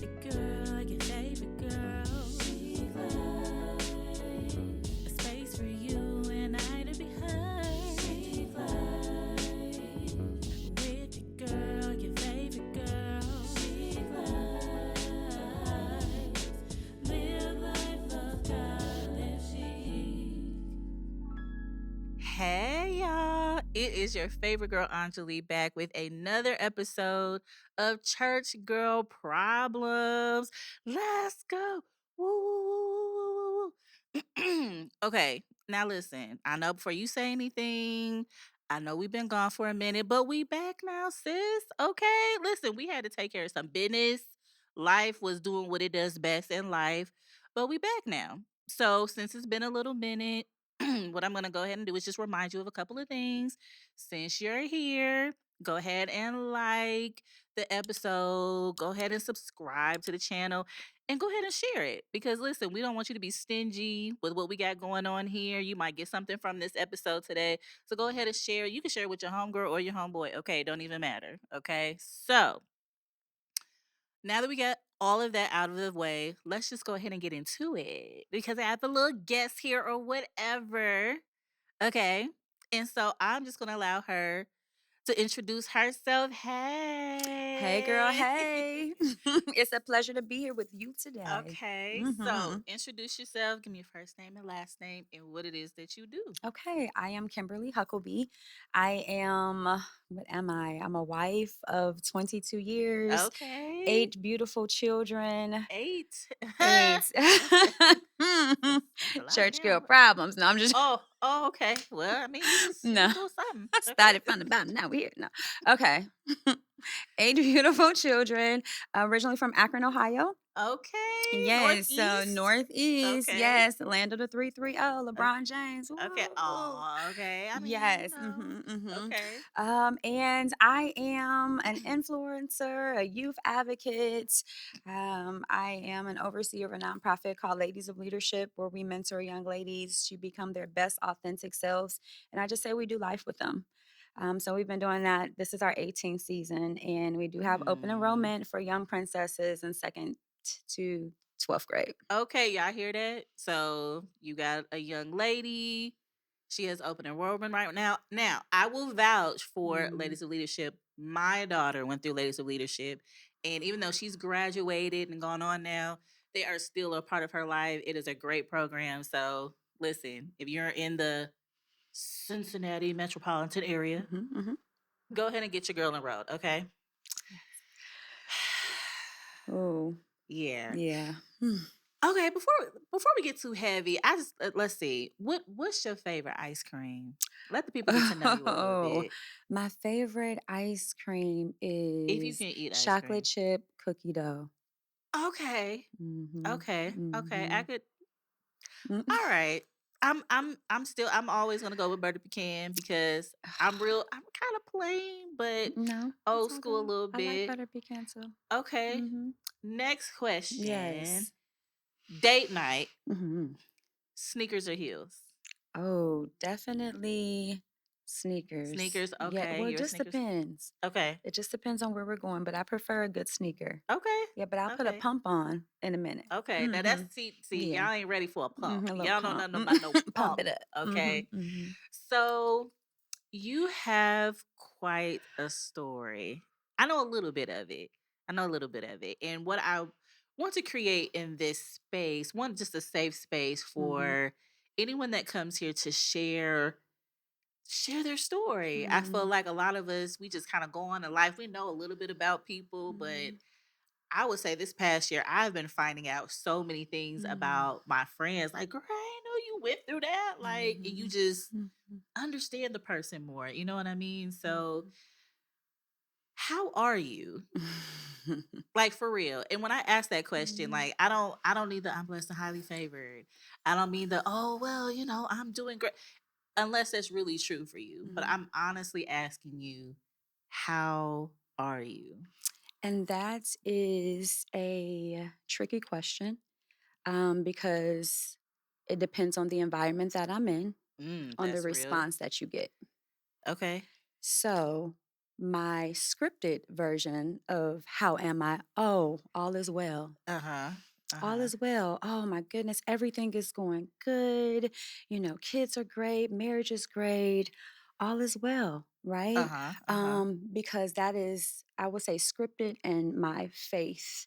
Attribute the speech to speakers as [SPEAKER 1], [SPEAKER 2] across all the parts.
[SPEAKER 1] the girl, your favorite girl. She a space for you and I to be heard. She with the girl, your favorite girl. She live life of God, live she. Hey y'all, it is your favorite girl Enjoli back with another episode of Church Girl Problems. Let's go. Woo, woo, woo, woo, woo, woo. Okay, now listen. I know before you say anything, I know we've been gone for a minute, but we back now, sis. Okay, listen, we had to take care of some business. Life was doing what it does best in life, but we back now. So since it's been a little minute, what I'm going to go ahead and do is just remind you of a couple of things. Since you're here, go ahead and like the episode, go ahead and subscribe to the channel, and go ahead and share it. Because listen, we don't want you to be stingy with what we got going on here. You might get something from this episode today. So go ahead and share. You can share it with your homegirl or your homeboy. Okay, don't even matter. Okay, so now that we got all of that out of the way, let's just go ahead and get into it because I have a little guest here or whatever. Okay. And so I'm just going to allow her to introduce herself.
[SPEAKER 2] Hey, girl.
[SPEAKER 1] Hey.
[SPEAKER 2] Hey. It's a pleasure to be here with you today.
[SPEAKER 1] Okay. So introduce yourself. Give me your first name and last name and what it is that you do.
[SPEAKER 2] Okay. I am Kimberly Huckleby. I am, what am I? I'm a wife of 22 years,
[SPEAKER 1] Okay.
[SPEAKER 2] 8 beautiful children,
[SPEAKER 1] 8.
[SPEAKER 2] 8
[SPEAKER 1] That's a lot
[SPEAKER 2] church girl
[SPEAKER 1] now.
[SPEAKER 2] problems. No, I'm just,
[SPEAKER 1] Oh, okay. Well, I mean, you
[SPEAKER 2] no.
[SPEAKER 1] was doing something.
[SPEAKER 2] I
[SPEAKER 1] Okay.
[SPEAKER 2] started from the bottom. Now we're here. No. Okay. 8 beautiful children, originally from Akron, Ohio.
[SPEAKER 1] Okay.
[SPEAKER 2] Yes, so
[SPEAKER 1] Northeast.
[SPEAKER 2] Northeast,
[SPEAKER 1] Okay.
[SPEAKER 2] yes, the land of the 330, LeBron James.
[SPEAKER 1] Okay.
[SPEAKER 2] Woo.
[SPEAKER 1] Oh, okay. I mean,
[SPEAKER 2] Yes.
[SPEAKER 1] Okay.
[SPEAKER 2] And I am an influencer, a youth advocate. I am an overseer of a nonprofit called Ladies of Leadership, where we mentor young ladies to become their best authentic selves. And I just say we do life with them. So we've been doing that. This is our 18th season, and we do have open enrollment for young princesses in second to 12th grade.
[SPEAKER 1] Okay, y'all hear that? So you got a young lady. She has open enrollment right now. Now, I will vouch for Ladies of Leadership. My daughter went through Ladies of Leadership. And even though she's graduated and gone on now, they are still a part of her life. It is a great program. So listen, if you're in the Cincinnati metropolitan area, go ahead and get your girl enrolled, okay?
[SPEAKER 2] Oh,
[SPEAKER 1] Yeah.
[SPEAKER 2] yeah.
[SPEAKER 1] Okay, before we get too heavy, I just let's see. What's your favorite ice cream? Let the people get to know you a little
[SPEAKER 2] Oh,
[SPEAKER 1] bit.
[SPEAKER 2] my favorite ice cream
[SPEAKER 1] If you
[SPEAKER 2] is
[SPEAKER 1] can eat ice
[SPEAKER 2] chocolate
[SPEAKER 1] cream.
[SPEAKER 2] chip cookie dough.
[SPEAKER 1] Okay.
[SPEAKER 2] Mm-hmm.
[SPEAKER 1] Okay. I
[SPEAKER 2] Mm-hmm.
[SPEAKER 1] could all right. I'm always gonna go with butter pecan because I'm kind of plain, but
[SPEAKER 2] No,
[SPEAKER 1] old
[SPEAKER 2] it's all
[SPEAKER 1] school a
[SPEAKER 2] good.
[SPEAKER 1] little
[SPEAKER 2] I like
[SPEAKER 1] bit.
[SPEAKER 2] butter pecan too.
[SPEAKER 1] Okay.
[SPEAKER 2] Mm-hmm.
[SPEAKER 1] Next question.
[SPEAKER 2] Yes.
[SPEAKER 1] Date night,
[SPEAKER 2] Mm-hmm.
[SPEAKER 1] sneakers or heels?
[SPEAKER 2] Oh, definitely sneakers.
[SPEAKER 1] Sneakers,
[SPEAKER 2] Yeah,
[SPEAKER 1] okay.
[SPEAKER 2] well, it
[SPEAKER 1] You're a
[SPEAKER 2] just
[SPEAKER 1] sneakers.
[SPEAKER 2] depends.
[SPEAKER 1] Okay.
[SPEAKER 2] It just depends on where we're going, but I prefer a good sneaker.
[SPEAKER 1] Okay.
[SPEAKER 2] Yeah, but I'll put a
[SPEAKER 1] Okay.
[SPEAKER 2] pump on in a minute.
[SPEAKER 1] Okay, now
[SPEAKER 2] Mm-hmm.
[SPEAKER 1] that's see,
[SPEAKER 2] Yeah.
[SPEAKER 1] y'all ain't ready for a pump.
[SPEAKER 2] A little
[SPEAKER 1] Y'all don't know
[SPEAKER 2] pump.
[SPEAKER 1] nothing about no
[SPEAKER 2] Pump
[SPEAKER 1] pump.
[SPEAKER 2] it up.
[SPEAKER 1] Okay, so you have quite a story. I know a little bit of it. And what I want to create in this space, one just a safe space for anyone that comes here to share their story. I feel like a lot of us we just kind of go on in life. We know a little bit about people, but I would say this past year, I've been finding out so many things about my friends. Like, girl, I didn't know you went through that. Like, and you just understand the person more. You know what I mean? So, how are you? Like for real. And when I ask that question, like I don't need the I'm blessed and highly favored. I don't mean the oh well, I'm doing great. Unless that's really true for you. But I'm honestly asking you, how are you?
[SPEAKER 2] And that is a tricky question because it depends on the environment that I'm in, on the
[SPEAKER 1] That's real.
[SPEAKER 2] response that you get.
[SPEAKER 1] Okay.
[SPEAKER 2] So, my scripted version of how am I? Oh, all is well.
[SPEAKER 1] Uh-huh.
[SPEAKER 2] All
[SPEAKER 1] Uh-huh.
[SPEAKER 2] is well. Oh my goodness, everything is going good. Kids are great, marriage is great. All is well, right?
[SPEAKER 1] Uh-huh. Uh-huh.
[SPEAKER 2] Because that is, I would say, scripted and my faith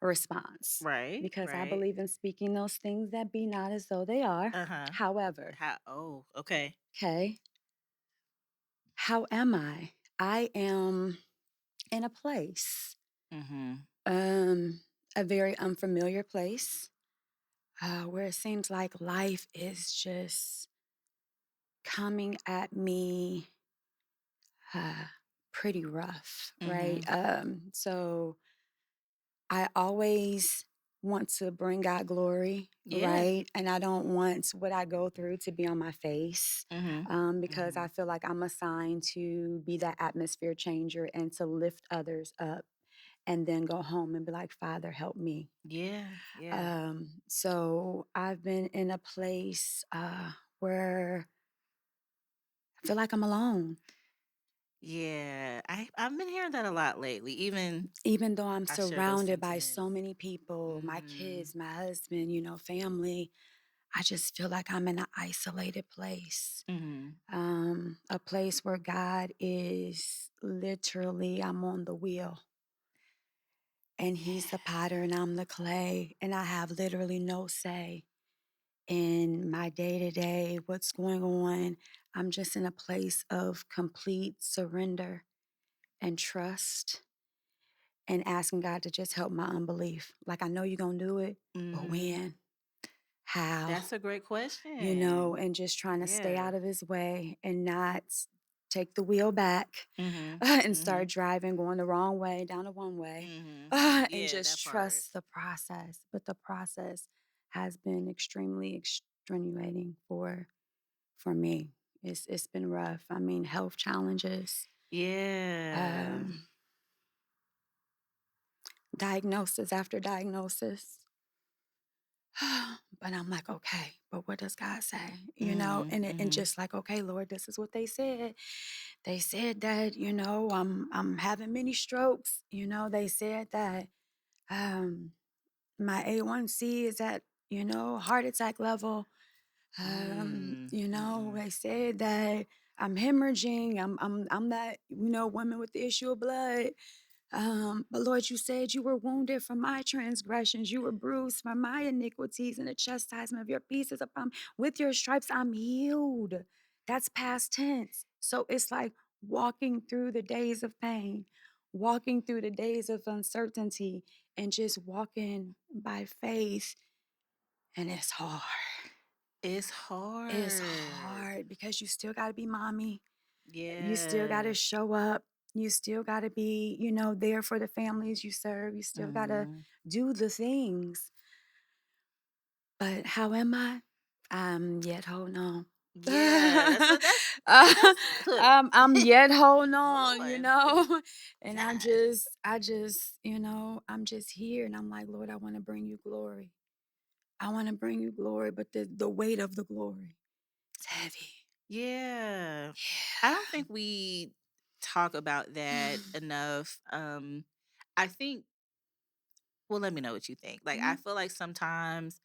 [SPEAKER 2] response.
[SPEAKER 1] Right.
[SPEAKER 2] Because I
[SPEAKER 1] Right.
[SPEAKER 2] believe in speaking those things that be not as though they are.
[SPEAKER 1] Uh-huh.
[SPEAKER 2] However,
[SPEAKER 1] How oh, okay.
[SPEAKER 2] okay, how am I? I am in a place,
[SPEAKER 1] Mm-hmm.
[SPEAKER 2] um, a very unfamiliar place, where it seems like life is just coming at me uh, pretty rough, right?
[SPEAKER 1] Mm-hmm.
[SPEAKER 2] So I always want to bring God glory,
[SPEAKER 1] Yeah.
[SPEAKER 2] right? And I don't want what I go through to be on my face,
[SPEAKER 1] Mm-hmm.
[SPEAKER 2] because
[SPEAKER 1] Mm-hmm.
[SPEAKER 2] I feel like I'm assigned to be that atmosphere changer and to lift others up and then go home and be like, Father, help me.
[SPEAKER 1] Yeah. Yeah.
[SPEAKER 2] So I've been in a place where I feel like I'm alone,
[SPEAKER 1] Yeah. I've been hearing that a lot lately. Even
[SPEAKER 2] even though I'm
[SPEAKER 1] I share those
[SPEAKER 2] surrounded by
[SPEAKER 1] sentiments.
[SPEAKER 2] so many people, my
[SPEAKER 1] Mm-hmm.
[SPEAKER 2] kids, my husband, family. I just feel like I'm in an isolated place,
[SPEAKER 1] Mm-hmm.
[SPEAKER 2] a place where God is literally, I'm on the wheel and
[SPEAKER 1] Yeah.
[SPEAKER 2] He's the potter and I'm the clay, and I have literally no say in my day to day, what's going on. I'm just in a place of complete surrender and trust and asking God to just help my unbelief. Like, I know you're going to do it, but
[SPEAKER 1] Mm-hmm.
[SPEAKER 2] when? How?
[SPEAKER 1] That's a great question.
[SPEAKER 2] And just trying to stay
[SPEAKER 1] Yeah.
[SPEAKER 2] out of his way and not take the wheel back
[SPEAKER 1] Mm-hmm.
[SPEAKER 2] and
[SPEAKER 1] Mm-hmm.
[SPEAKER 2] start driving, going the wrong way, down the one way,
[SPEAKER 1] Mm-hmm.
[SPEAKER 2] and
[SPEAKER 1] Yeah,
[SPEAKER 2] just
[SPEAKER 1] that part.
[SPEAKER 2] trust the process. But the process has been extremely extenuating for me. It's been rough. I mean, health challenges,
[SPEAKER 1] Yeah.
[SPEAKER 2] um, diagnosis after diagnosis. But I'm like, okay, but what does God say?
[SPEAKER 1] Mm-hmm.
[SPEAKER 2] And
[SPEAKER 1] Mm-hmm.
[SPEAKER 2] just like, okay, Lord, this is what they said. They said that, I'm having many strokes. They said that um my A1C is at, heart attack level.
[SPEAKER 1] Mm-hmm.
[SPEAKER 2] They said that I'm hemorrhaging. I'm that, woman with the issue of blood. But Lord, you said you were wounded for my transgressions, you were bruised for my iniquities, and the chastisement of your peace is upon me. With your stripes, I'm healed. That's past tense. So it's like walking through the days of pain, walking through the days of uncertainty, and just walking by faith. And it's hard.
[SPEAKER 1] It's
[SPEAKER 2] It's
[SPEAKER 1] hard.
[SPEAKER 2] hard because you still got to be mommy. You still got to
[SPEAKER 1] Yeah.
[SPEAKER 2] show up. You still got to be, there for the families you serve. You still got to
[SPEAKER 1] Mm-hmm.
[SPEAKER 2] do the things. But how am I? I'm yet holding on.
[SPEAKER 1] Yeah. That's
[SPEAKER 2] Uh,
[SPEAKER 1] look.
[SPEAKER 2] I'm yet holding
[SPEAKER 1] Hold
[SPEAKER 2] on,
[SPEAKER 1] on.
[SPEAKER 2] and
[SPEAKER 1] God.
[SPEAKER 2] I'm just here, and I'm like, Lord, I want to bring you glory. I want to bring you glory, but the weight of the glory is heavy.
[SPEAKER 1] Yeah. I don't think we talk about
[SPEAKER 2] Yeah.
[SPEAKER 1] that enough. I think well, let me know what you think. Like I
[SPEAKER 2] Mhm.
[SPEAKER 1] feel like sometimes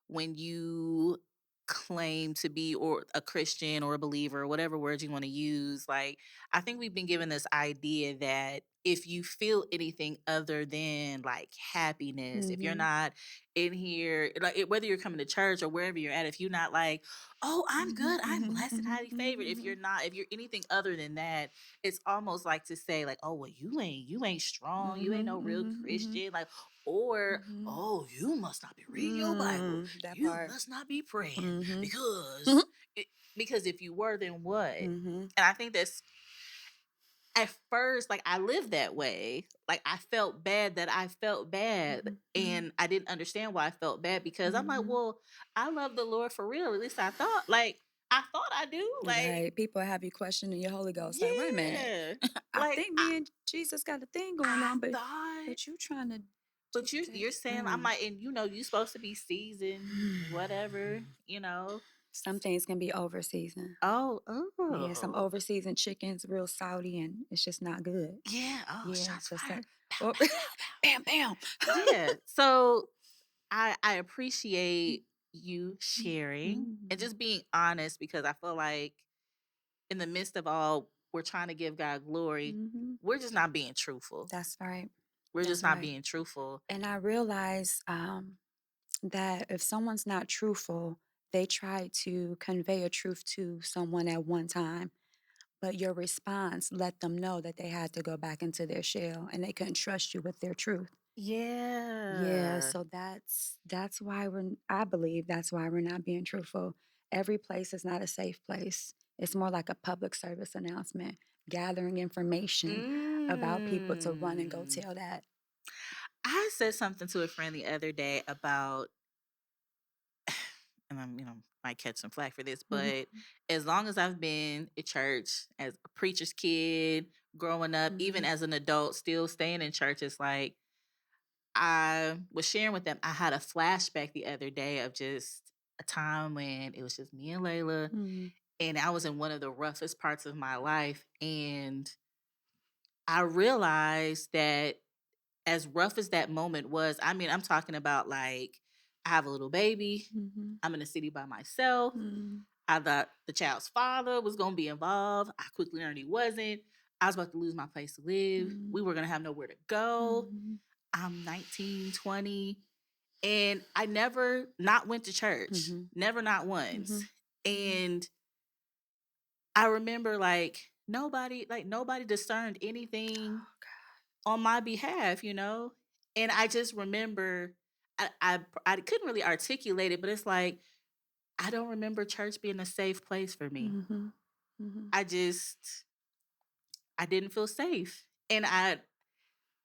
[SPEAKER 1] when you claim to be or a Christian or a believer, whatever words you want to use, like I think we've been given this idea that if you feel anything other than like happiness, if you're
[SPEAKER 2] Mhm.
[SPEAKER 1] not in here, like whether you're coming to church or wherever you're at, if you're not like, oh, I'm
[SPEAKER 2] Mhm.
[SPEAKER 1] good, I'm
[SPEAKER 2] Mhm.
[SPEAKER 1] blessed and
[SPEAKER 2] Mhm.
[SPEAKER 1] highly favored. If you're
[SPEAKER 2] Mhm.
[SPEAKER 1] not, if you're anything other than that, it's almost like to say like, oh, well, you ain't strong, you ain't
[SPEAKER 2] Mhm.
[SPEAKER 1] no real
[SPEAKER 2] Mhm. Mhm.
[SPEAKER 1] Christian, like, or
[SPEAKER 2] Mhm.
[SPEAKER 1] oh, you must not be reading your Bible.
[SPEAKER 2] That
[SPEAKER 1] You
[SPEAKER 2] part.
[SPEAKER 1] must not be praying
[SPEAKER 2] Mhm.
[SPEAKER 1] because it, because if you were, then what?
[SPEAKER 2] Mhm.
[SPEAKER 1] And I think that's at first, like I lived that way. Like I felt bad that I felt bad.
[SPEAKER 2] Mhm. Mhm.
[SPEAKER 1] And I didn't understand why I felt bad because I'm like,
[SPEAKER 2] Mhm.
[SPEAKER 1] well, I love the Lord for real. At least I thought. Like I thought I do. Like,
[SPEAKER 2] Right. People have you questioning your Holy Ghost. Like, wait a minute.
[SPEAKER 1] yeah.
[SPEAKER 2] I
[SPEAKER 1] Like
[SPEAKER 2] think me and Jesus got a thing going
[SPEAKER 1] I
[SPEAKER 2] on, but
[SPEAKER 1] thought
[SPEAKER 2] you trying to
[SPEAKER 1] but
[SPEAKER 2] just
[SPEAKER 1] you're saying I'm like, and you know, you supposed to be seasoned, whatever, you know.
[SPEAKER 2] Some things can be over seasoned.
[SPEAKER 1] Oh,
[SPEAKER 2] Yeah, some
[SPEAKER 1] oh.
[SPEAKER 2] over seasoned chickens real salty and it's just not good.
[SPEAKER 1] Yeah. Oh,
[SPEAKER 2] Yeah,
[SPEAKER 1] shots
[SPEAKER 2] so
[SPEAKER 1] fired. Pow,
[SPEAKER 2] oh,
[SPEAKER 1] pow, pow, pow.
[SPEAKER 2] bam, bam.
[SPEAKER 1] Yeah. So I appreciate you sharing and
[SPEAKER 2] Mhm,
[SPEAKER 1] just being honest because I feel like in the midst of all we're trying to give God glory,
[SPEAKER 2] mhm.
[SPEAKER 1] we're just not being truthful.
[SPEAKER 2] That's right.
[SPEAKER 1] We're just
[SPEAKER 2] That's
[SPEAKER 1] not
[SPEAKER 2] right.
[SPEAKER 1] being truthful.
[SPEAKER 2] And I realize that if someone's not truthful, they try to convey a truth to someone at one time, but your response let them know that they had to go back into their shell and they couldn't trust you with their truth. Yeah,
[SPEAKER 1] Yeah.
[SPEAKER 2] so that's why I believe that's why we're not being truthful. Every place is not a safe place. It's more like a public service announcement, gathering information about people to run and go
[SPEAKER 1] Mm.
[SPEAKER 2] tell that.
[SPEAKER 1] I said something to a friend the other day about, and might catch some flack for this,
[SPEAKER 2] Mhm,
[SPEAKER 1] but as long as I've been at church as a preacher's kid, growing up, even
[SPEAKER 2] mhm,
[SPEAKER 1] as an adult, still staying in church, it's like I was sharing with them. I had a flashback the other day of just a time when it was just me and Layla,
[SPEAKER 2] mhm,
[SPEAKER 1] and I was in one of the roughest parts of my life. And I realized that as rough as that moment was, I mean, I'm talking about like, I have a little baby,
[SPEAKER 2] mhm,
[SPEAKER 1] I'm in a city by myself.
[SPEAKER 2] mhm,
[SPEAKER 1] I thought the child's father was going to be involved. I quickly learned he wasn't. I was about to lose my place to live.
[SPEAKER 2] mhm,
[SPEAKER 1] We were going to have nowhere to go.
[SPEAKER 2] mhm,
[SPEAKER 1] I'm 19, 20, and I never not went to church.
[SPEAKER 2] mhm,
[SPEAKER 1] Never not once.
[SPEAKER 2] mhm, mhm.
[SPEAKER 1] And I remember like nobody discerned anything
[SPEAKER 2] Oh god.
[SPEAKER 1] on my behalf. And I just remember I couldn't really articulate it, but it's like I don't remember church being a safe place for me.
[SPEAKER 2] Mhm, mhm,
[SPEAKER 1] I just I didn't feel safe. And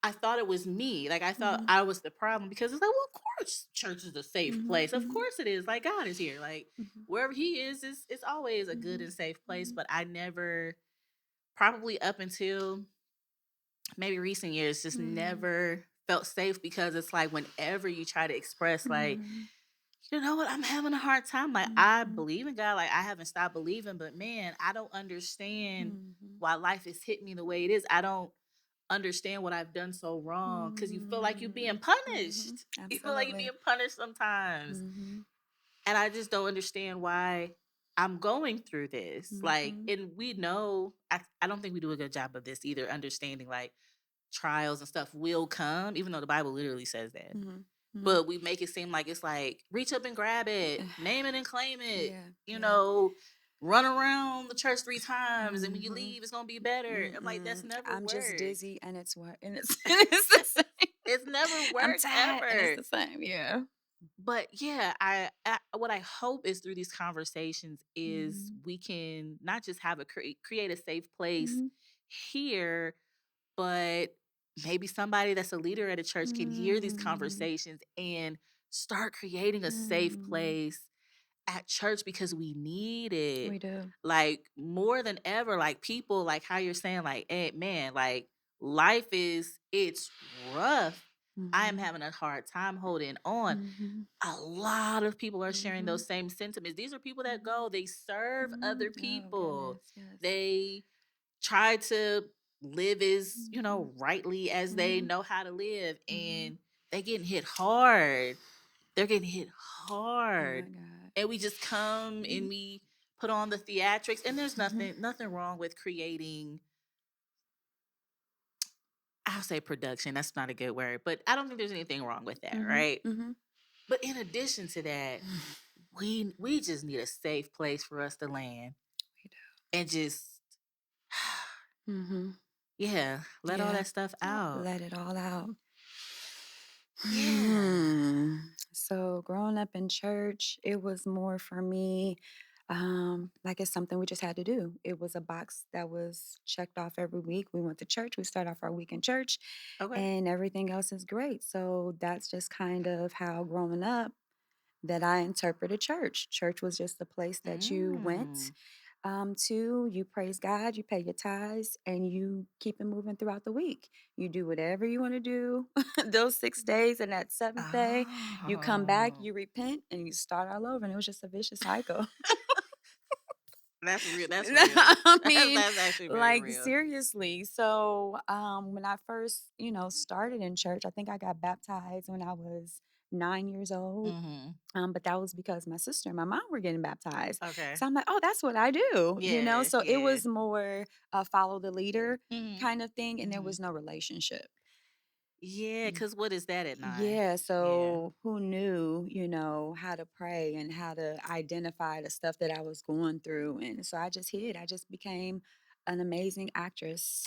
[SPEAKER 1] I thought it was me. Like I thought
[SPEAKER 2] mhm,
[SPEAKER 1] I was the problem because it's like, well, of course church is a safe
[SPEAKER 2] mhm,
[SPEAKER 1] place. Of
[SPEAKER 2] mhm,
[SPEAKER 1] course it is. Like God is here. Like
[SPEAKER 2] mhm,
[SPEAKER 1] wherever he is it's always a good
[SPEAKER 2] mhm,
[SPEAKER 1] and safe place.
[SPEAKER 2] mhm,
[SPEAKER 1] But I never probably up until maybe recent years just
[SPEAKER 2] mhm,
[SPEAKER 1] never felt safe because it's like whenever you try to express like,
[SPEAKER 2] mhm,
[SPEAKER 1] you know what, I'm having a hard time. Like I
[SPEAKER 2] mhm,
[SPEAKER 1] believe in God, like I haven't stopped believing, but man, I don't understand
[SPEAKER 2] mhm,
[SPEAKER 1] why life has hit me the way it is. I don't understand what I've done so wrong because you feel like you're being
[SPEAKER 2] mhm, mhm.
[SPEAKER 1] punished. You feel like you're being
[SPEAKER 2] Absolutely.
[SPEAKER 1] punished sometimes.
[SPEAKER 2] Mhm,
[SPEAKER 1] And I just don't understand why I'm going through this. Like,
[SPEAKER 2] mhm,
[SPEAKER 1] and we know, I don't think we do a good job of this either, understanding like trials and stuff will come, even though the Bible literally says that.
[SPEAKER 2] mhm, mhm.
[SPEAKER 1] But we make it seem like it's like reach up and grab it, name it and claim it,
[SPEAKER 2] Yeah,
[SPEAKER 1] you
[SPEAKER 2] yeah.
[SPEAKER 1] know, run around the church 3 times, and when you
[SPEAKER 2] Mhm.
[SPEAKER 1] leave, it's gonna be better. I'm like, that's
[SPEAKER 2] Mm-mm.
[SPEAKER 1] never
[SPEAKER 2] I'm just
[SPEAKER 1] worked.
[SPEAKER 2] dizzy and it's what and it's it's the same.
[SPEAKER 1] It's never
[SPEAKER 2] I'm
[SPEAKER 1] worked
[SPEAKER 2] tired and it's
[SPEAKER 1] ever.
[SPEAKER 2] the same. Yeah.
[SPEAKER 1] But yeah, I what I hope is through these conversations is
[SPEAKER 2] Mhm,
[SPEAKER 1] we can not just have create a safe place
[SPEAKER 2] mhm,
[SPEAKER 1] here, but maybe somebody that's a leader at a church can hear these
[SPEAKER 2] mm,
[SPEAKER 1] conversations and start creating a safe
[SPEAKER 2] mm.
[SPEAKER 1] place at church because we need it.
[SPEAKER 2] We do.
[SPEAKER 1] Like more than ever, like people, like how you're saying, like, hey, man, like life it's rough. I am
[SPEAKER 2] Mhm,
[SPEAKER 1] having a hard time holding on.
[SPEAKER 2] mhm,
[SPEAKER 1] A lot of people are sharing
[SPEAKER 2] mhm,
[SPEAKER 1] those same sentiments. These are people that
[SPEAKER 2] mhm,
[SPEAKER 1] go, they serve other
[SPEAKER 2] mhm. Oh
[SPEAKER 1] people.
[SPEAKER 2] goodness, yes.
[SPEAKER 1] They try to live as,
[SPEAKER 2] Mhm,
[SPEAKER 1] rightly as they
[SPEAKER 2] mhm,
[SPEAKER 1] know how to live.
[SPEAKER 2] mhm.
[SPEAKER 1] And they getting hit hard. They're getting hit
[SPEAKER 2] Oh my
[SPEAKER 1] hard.
[SPEAKER 2] God.
[SPEAKER 1] And we just come and
[SPEAKER 2] Mhm,
[SPEAKER 1] we put on the theatrics. And there's
[SPEAKER 2] mhm,
[SPEAKER 1] nothing wrong with creating, I'll say production. That's not a good word, but I don't think there's anything wrong with that,
[SPEAKER 2] mhm,
[SPEAKER 1] right?
[SPEAKER 2] mhm.
[SPEAKER 1] But in addition to that, we just need a safe place for us to land
[SPEAKER 2] We do.
[SPEAKER 1] and just
[SPEAKER 2] Mhm.
[SPEAKER 1] yeah, let all
[SPEAKER 2] Yeah.
[SPEAKER 1] that stuff out.
[SPEAKER 2] Let it all out.
[SPEAKER 1] Yeah.
[SPEAKER 2] Hmm. So growing up in church, it was more for me, like it's something we just had to do. It was a box that was checked off every week. We went to church. We start off our week in church,
[SPEAKER 1] Okay.
[SPEAKER 2] and everything else is great. So that's just kind of how growing up that I interpreted church. Church was just a place that you went
[SPEAKER 1] Mm.
[SPEAKER 2] to, you praise God, you pay your tithes, and you keep it moving throughout the week. You do whatever you want to do those 6 days, and that seventh day, you come back,
[SPEAKER 1] Oh.
[SPEAKER 2] you repent, and you start all over. And it was just a vicious cycle.
[SPEAKER 1] That's real. That's real.
[SPEAKER 2] I
[SPEAKER 1] That's
[SPEAKER 2] mean,
[SPEAKER 1] that's actually very
[SPEAKER 2] like
[SPEAKER 1] real.
[SPEAKER 2] seriously. So, when I first, started in church, I think I got baptized when I was 9 years old.
[SPEAKER 1] Mhm.
[SPEAKER 2] But that was because my sister and my mom were getting baptized.
[SPEAKER 1] Okay.
[SPEAKER 2] So I'm like, oh, that's what I do.
[SPEAKER 1] Yeah,
[SPEAKER 2] So it
[SPEAKER 1] yeah.
[SPEAKER 2] was more a follow the leader
[SPEAKER 1] Mhm.
[SPEAKER 2] kind of thing, and there
[SPEAKER 1] Mhm.
[SPEAKER 2] was no relationship.
[SPEAKER 1] Yeah, cause what is that at 9?
[SPEAKER 2] Yeah,
[SPEAKER 1] Yeah.
[SPEAKER 2] so who knew, how to pray and how to identify the stuff that I was going through. And so I just hid. I just became an amazing actress.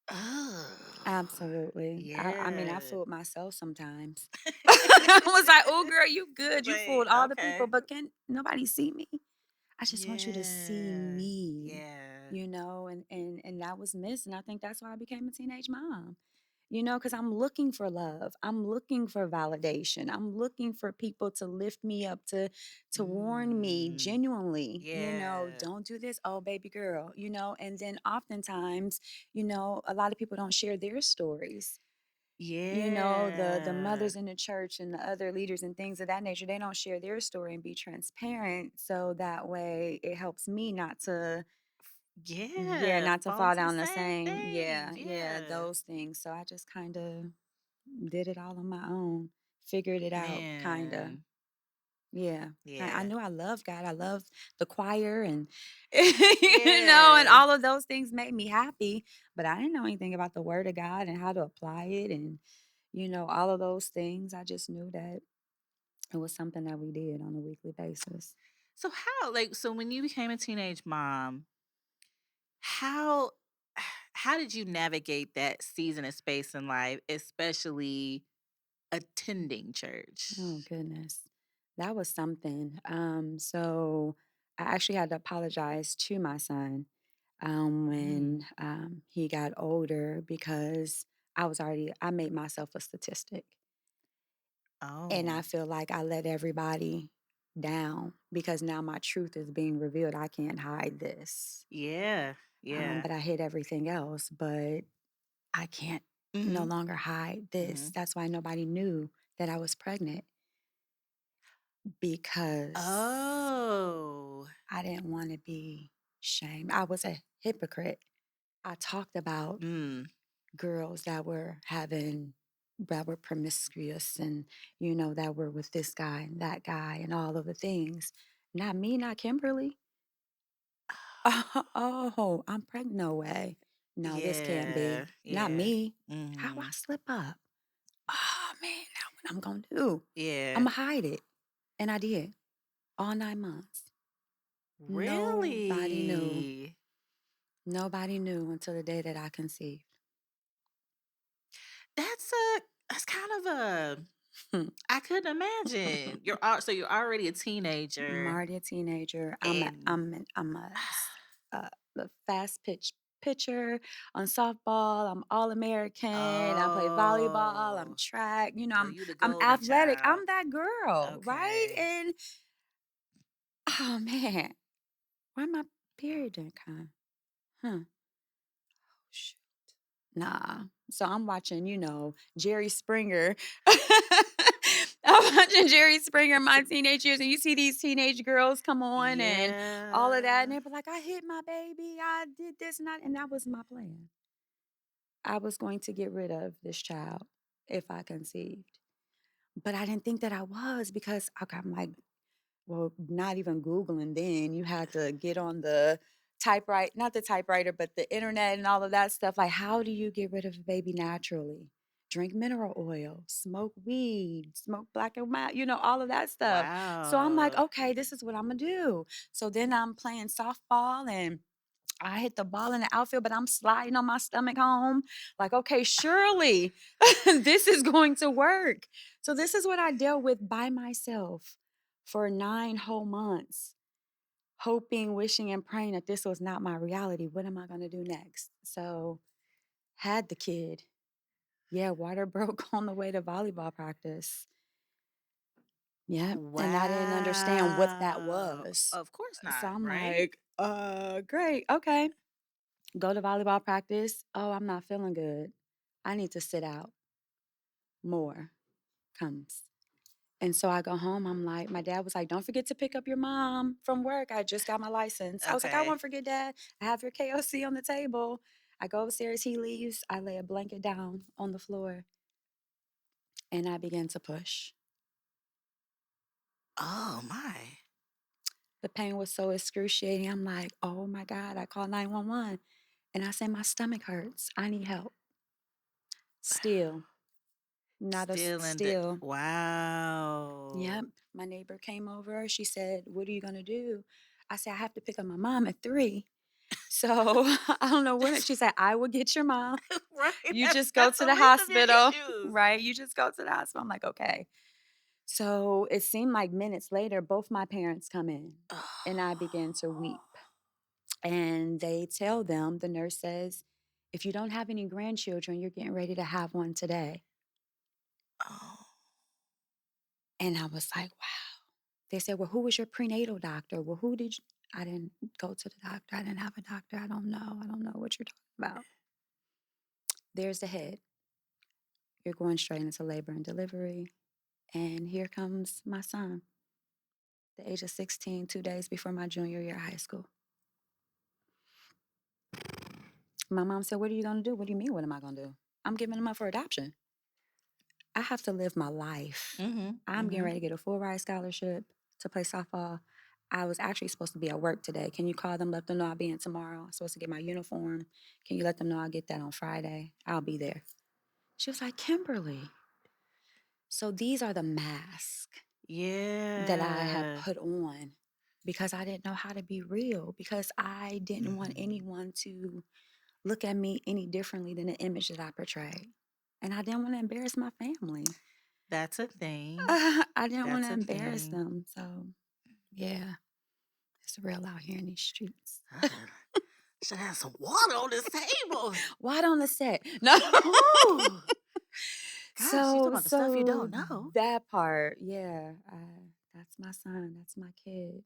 [SPEAKER 1] Oh.
[SPEAKER 2] Absolutely. I mean, I
[SPEAKER 1] Yeah.
[SPEAKER 2] fooled myself sometimes. I was like, oh, girl, you good. You
[SPEAKER 1] Like,
[SPEAKER 2] fooled all the people,
[SPEAKER 1] okay.
[SPEAKER 2] but can nobody see me? I just want you to see
[SPEAKER 1] Yeah.
[SPEAKER 2] me,
[SPEAKER 1] Yeah.
[SPEAKER 2] and that was missed. And I think that's why I became a teenage mom. Because I'm looking for love. I'm looking for validation. I'm looking for people to lift me up, to warn me
[SPEAKER 1] Mm.
[SPEAKER 2] genuinely,
[SPEAKER 1] Yeah.
[SPEAKER 2] don't do this, oh baby girl. And then oftentimes, a lot of people don't share their stories. The
[SPEAKER 1] Yeah.
[SPEAKER 2] mothers in the church and the other leaders and things of that nature, they don't share their story and be transparent. So that way it helps me not to, yeah,
[SPEAKER 1] Yeah.
[SPEAKER 2] not to
[SPEAKER 1] Fall
[SPEAKER 2] fall
[SPEAKER 1] into the
[SPEAKER 2] down the
[SPEAKER 1] same
[SPEAKER 2] same, yeah,
[SPEAKER 1] thing.
[SPEAKER 2] yeah,
[SPEAKER 1] Yeah.
[SPEAKER 2] those things. So I just kind of did it all on my own, figured it out, kind of.
[SPEAKER 1] Man.
[SPEAKER 2] Yeah. I
[SPEAKER 1] Yeah.
[SPEAKER 2] knew I loved God. I loved the choir and, and
[SPEAKER 1] Yeah.
[SPEAKER 2] all of those things made me happy. But I didn't know anything about the word of God and how to apply it and, all of those things. I just knew that it was something that we did on a weekly basis.
[SPEAKER 1] So so when you became a teenage mom, how how did you navigate that season of space in life, especially attending
[SPEAKER 2] Oh,
[SPEAKER 1] church?
[SPEAKER 2] goodness. That was something. So I actually had to apologize to my son
[SPEAKER 1] Mm.
[SPEAKER 2] when he got older because I made myself a statistic. And I
[SPEAKER 1] Oh.
[SPEAKER 2] feel like I let everybody down because now my truth is being revealed. I can't hide this.
[SPEAKER 1] Yeah. Yeah.
[SPEAKER 2] But I hid everything else. But I can't no
[SPEAKER 1] Mhm.
[SPEAKER 2] longer hide this.
[SPEAKER 1] Mhm.
[SPEAKER 2] That's why nobody knew that I was pregnant because
[SPEAKER 1] Oh.
[SPEAKER 2] I didn't want to be shamed. I was a hypocrite. I talked about
[SPEAKER 1] Mm.
[SPEAKER 2] girls that were promiscuous and that were with this guy and that guy and all of the things. Not me, not Kimberly. Oh, I'm pregnant. No way. No, this can't
[SPEAKER 1] Yeah.
[SPEAKER 2] be. Not
[SPEAKER 1] Yeah.
[SPEAKER 2] me. How I
[SPEAKER 1] Mhm.
[SPEAKER 2] slip up? Oh man, now what I'm gonna do? I'm
[SPEAKER 1] Yeah.
[SPEAKER 2] gonna hide it. And I did. All 9 months. Nobody knew.
[SPEAKER 1] Really?
[SPEAKER 2] Nobody knew until the day that I conceived.
[SPEAKER 1] That's kind of a I couldn't imagine. You're already a
[SPEAKER 2] I'm
[SPEAKER 1] teenager
[SPEAKER 2] already a teenager.
[SPEAKER 1] and
[SPEAKER 2] The fast pitch pitcher on softball. I'm all American. I play volleyball. I'm
[SPEAKER 1] oh,
[SPEAKER 2] track.
[SPEAKER 1] so you the
[SPEAKER 2] I'm
[SPEAKER 1] golden
[SPEAKER 2] athletic. I'm
[SPEAKER 1] child.
[SPEAKER 2] that girl, right?
[SPEAKER 1] Okay.
[SPEAKER 2] And oh man, why my period didn't come? Huh? Shoot. Nah. So I'm watching, Jerry Springer. I'm watching Jerry Springer in my teenage years, and you see these teenage girls come on and all of that, and
[SPEAKER 1] Yeah.
[SPEAKER 2] they be like, I hit my baby, I did this and that was my plan. I was going to get rid of this child if I conceived. But I didn't think that I was because I'm like, well, not even Googling then. You had to get on the typewriter, not the typewriter, but the internet and all of that stuff. Like, how do you get rid of a baby naturally? Drink mineral oil, smoke weed, smoke black and white, all of that stuff. So I'm like,
[SPEAKER 1] Wow.
[SPEAKER 2] okay, this is what I'm gonna do. So then I'm playing softball and I hit the ball in the outfield, but I'm sliding on my stomach home. Like, okay, surely this is going to work. So this is what I dealt with by myself for 9 whole months, hoping, wishing, and praying that this was not my reality. What am I going to do next? So had the kid. Yeah, water broke on the way to volleyball practice. Yeah. And I didn't understand what that
[SPEAKER 1] Wow.
[SPEAKER 2] was.
[SPEAKER 1] Of course
[SPEAKER 2] So
[SPEAKER 1] not,
[SPEAKER 2] I'm
[SPEAKER 1] right?
[SPEAKER 2] like, great. Okay. Go to volleyball practice. Oh, I'm not feeling good. I need to sit out. More comes. And so I go home, I'm like, my dad was like, "Don't forget to pick up your mom from work. I just got my license." I was like, "I
[SPEAKER 1] Okay.
[SPEAKER 2] won't forget, Dad. I have your KOC on the table." I go upstairs, he leaves. I lay a blanket down on the floor and I begin to push.
[SPEAKER 1] Oh my.
[SPEAKER 2] The pain was so excruciating. I'm like, "Oh my God." I call 911 and I say, "My stomach hurts. I need help." Still, not a
[SPEAKER 1] Still in the
[SPEAKER 2] still.
[SPEAKER 1] wow.
[SPEAKER 2] Yep. My neighbor came over. She said, "What are you going to do?" I said, "I have to pick up my mom at 3. So I don't know when she said, "I will get your mom.
[SPEAKER 1] Right.
[SPEAKER 2] You
[SPEAKER 1] That's
[SPEAKER 2] just go
[SPEAKER 1] that's
[SPEAKER 2] to
[SPEAKER 1] the
[SPEAKER 2] the
[SPEAKER 1] least of your
[SPEAKER 2] hospital."
[SPEAKER 1] issues.
[SPEAKER 2] Right? You just go to the hospital. I'm like, "Okay." So it seemed like minutes later, both my parents come in and I begin to weep. And they tell them, the nurse says, "If you don't have any grandchildren, you're getting ready to have one today."
[SPEAKER 1] Oh.
[SPEAKER 2] And I was like, wow. They said, "Well, who was your prenatal doctor?" Well, who did you? I didn't go to the doctor. I didn't have a doctor. I don't know. I don't know what you're talking about. There's the head. You're going straight into labor and delivery. And here comes my son, the age of 16, 2 days before my junior year of high school. My mom said, "What are you going to do?" "What do you mean, what am I going to do? I'm giving him up for adoption. I have to live my life.
[SPEAKER 1] Mhm.
[SPEAKER 2] I'm getting
[SPEAKER 1] Mhm.
[SPEAKER 2] ready to get a full ride scholarship to play softball. I was actually supposed to be at work today. Can you call them, let them know I'll be in tomorrow? I'm supposed to get my uniform. Can you let them know I'll get that on Friday? I'll be there." She was like, "Kimberly." So these are the masks that I have
[SPEAKER 1] Yeah.
[SPEAKER 2] put on because I didn't know how to be real, because I didn't want
[SPEAKER 1] Mhm.
[SPEAKER 2] anyone to look at me any differently than the image that I portrayed. And I didn't want to embarrass my family.
[SPEAKER 1] That's a thing.
[SPEAKER 2] I didn't want
[SPEAKER 1] That's
[SPEAKER 2] to
[SPEAKER 1] a
[SPEAKER 2] embarrass
[SPEAKER 1] thing.
[SPEAKER 2] them. So, yeah, it's real out here in these streets.
[SPEAKER 1] Should have some water on this table.
[SPEAKER 2] Why on the set? No.
[SPEAKER 1] Woo. Gosh, you talking
[SPEAKER 2] so,
[SPEAKER 1] about the stuff you
[SPEAKER 2] so
[SPEAKER 1] don't know.
[SPEAKER 2] that part, yeah, that's my son. That's my kid.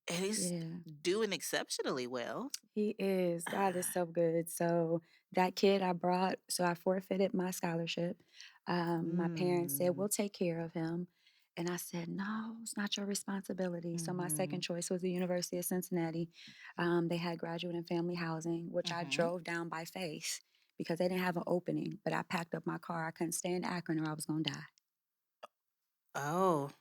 [SPEAKER 1] And he's
[SPEAKER 2] Yeah.
[SPEAKER 1] doing exceptionally well.
[SPEAKER 2] He is. God is so good. So that kid I brought, so I forfeited my scholarship. My parents said,
[SPEAKER 1] Mm.
[SPEAKER 2] "We'll take care of him." And I said, "No, it's not your responsibility." So my second
[SPEAKER 1] Mhm.
[SPEAKER 2] choice was the University of Cincinnati. They had graduate and family housing, which I
[SPEAKER 1] Mhm.
[SPEAKER 2] drove down by faith because they didn't have an opening. But I packed up my car. I couldn't stay in Akron or I was going to die.
[SPEAKER 1] Oh,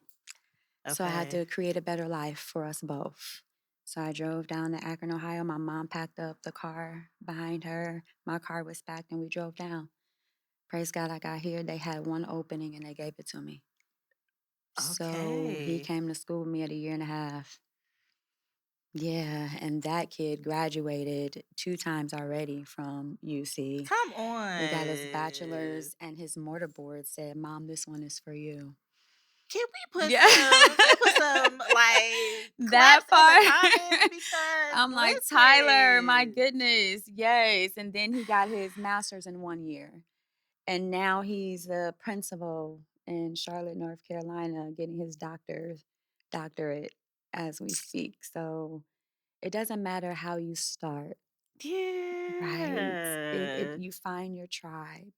[SPEAKER 2] So I had
[SPEAKER 1] okay.
[SPEAKER 2] to create a better life for us both. So I drove down to Akron, Ohio. My mom packed up the car behind her. My car was packed and we drove down. Praise God, I got here. They had one opening and they gave it to me. So he
[SPEAKER 1] Okay.
[SPEAKER 2] came to school with me at a year and a half. Yeah, and that kid graduated 2 times already from UC.
[SPEAKER 1] Come
[SPEAKER 2] He got his
[SPEAKER 1] on.
[SPEAKER 2] bachelor's and his mortarboard said, "Mom, this one is for you." Yeah.
[SPEAKER 1] Can we put some like
[SPEAKER 2] That
[SPEAKER 1] claps in the comments
[SPEAKER 2] part.
[SPEAKER 1] because
[SPEAKER 2] I'm like, "Tyler, my
[SPEAKER 1] listen.
[SPEAKER 2] goodness, yes." And then he got his master's in 1 year. And now he's a principal in Charlotte, North Carolina, getting his doctorate as we speak. So it doesn't matter how you start, right? It
[SPEAKER 1] Yeah.
[SPEAKER 2] you find your tribe,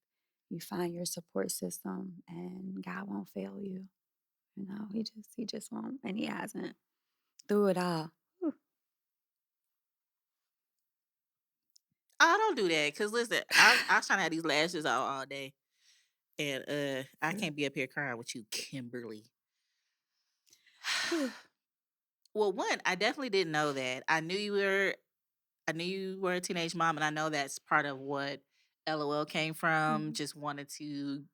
[SPEAKER 2] you find your support system, and God won't fail you. He just won't, and he hasn't through it all. Whew.
[SPEAKER 1] Oh, don't do that. Cause listen, I was trying to have these lashes out all day. And I can't be up here crying with you, Kimberly.
[SPEAKER 2] Whew.
[SPEAKER 1] Well, one, I definitely didn't know that. I knew you were a teenage mom, and I know that's part of what LOL came from.
[SPEAKER 2] Mhm.
[SPEAKER 1] Just wanted to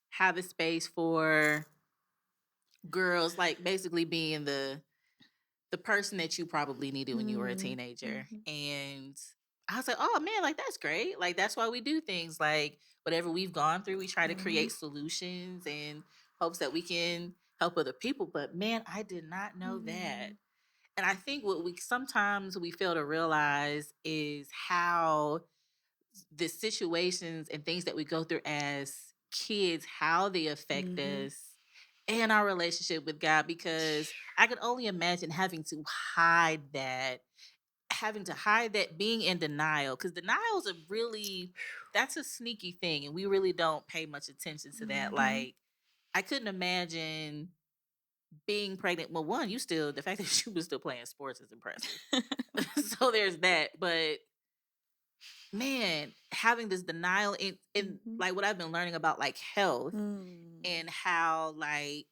[SPEAKER 1] have a space for girls, like basically being the person that you probably needed when you were a
[SPEAKER 2] Mhm.
[SPEAKER 1] teenager.
[SPEAKER 2] Mhm.
[SPEAKER 1] And I was like, oh man, like that's great. Like that's why we do things like whatever we've gone through, we try to create
[SPEAKER 2] Mhm.
[SPEAKER 1] solutions and hopes that we can help other people. But man, I did not know that.
[SPEAKER 2] Mhm.
[SPEAKER 1] And I think what we sometimes we fail to realize is how the situations and things that we go through as kids, how they affect
[SPEAKER 2] Mhm.
[SPEAKER 1] us and our relationship with God. Because I can only imagine hide that, having to hide that, being in denial. Because denial is a really, that's a sneaky thing. And we really don't pay much attention to that.
[SPEAKER 2] Mhm.
[SPEAKER 1] Like, I couldn't imagine being pregnant. Well, one, you still the fact that you was still playing sports is impressive. So there's that. But man, having this denial in
[SPEAKER 2] Mhm.
[SPEAKER 1] like what I've been learning about like health
[SPEAKER 2] Mm.
[SPEAKER 1] and how like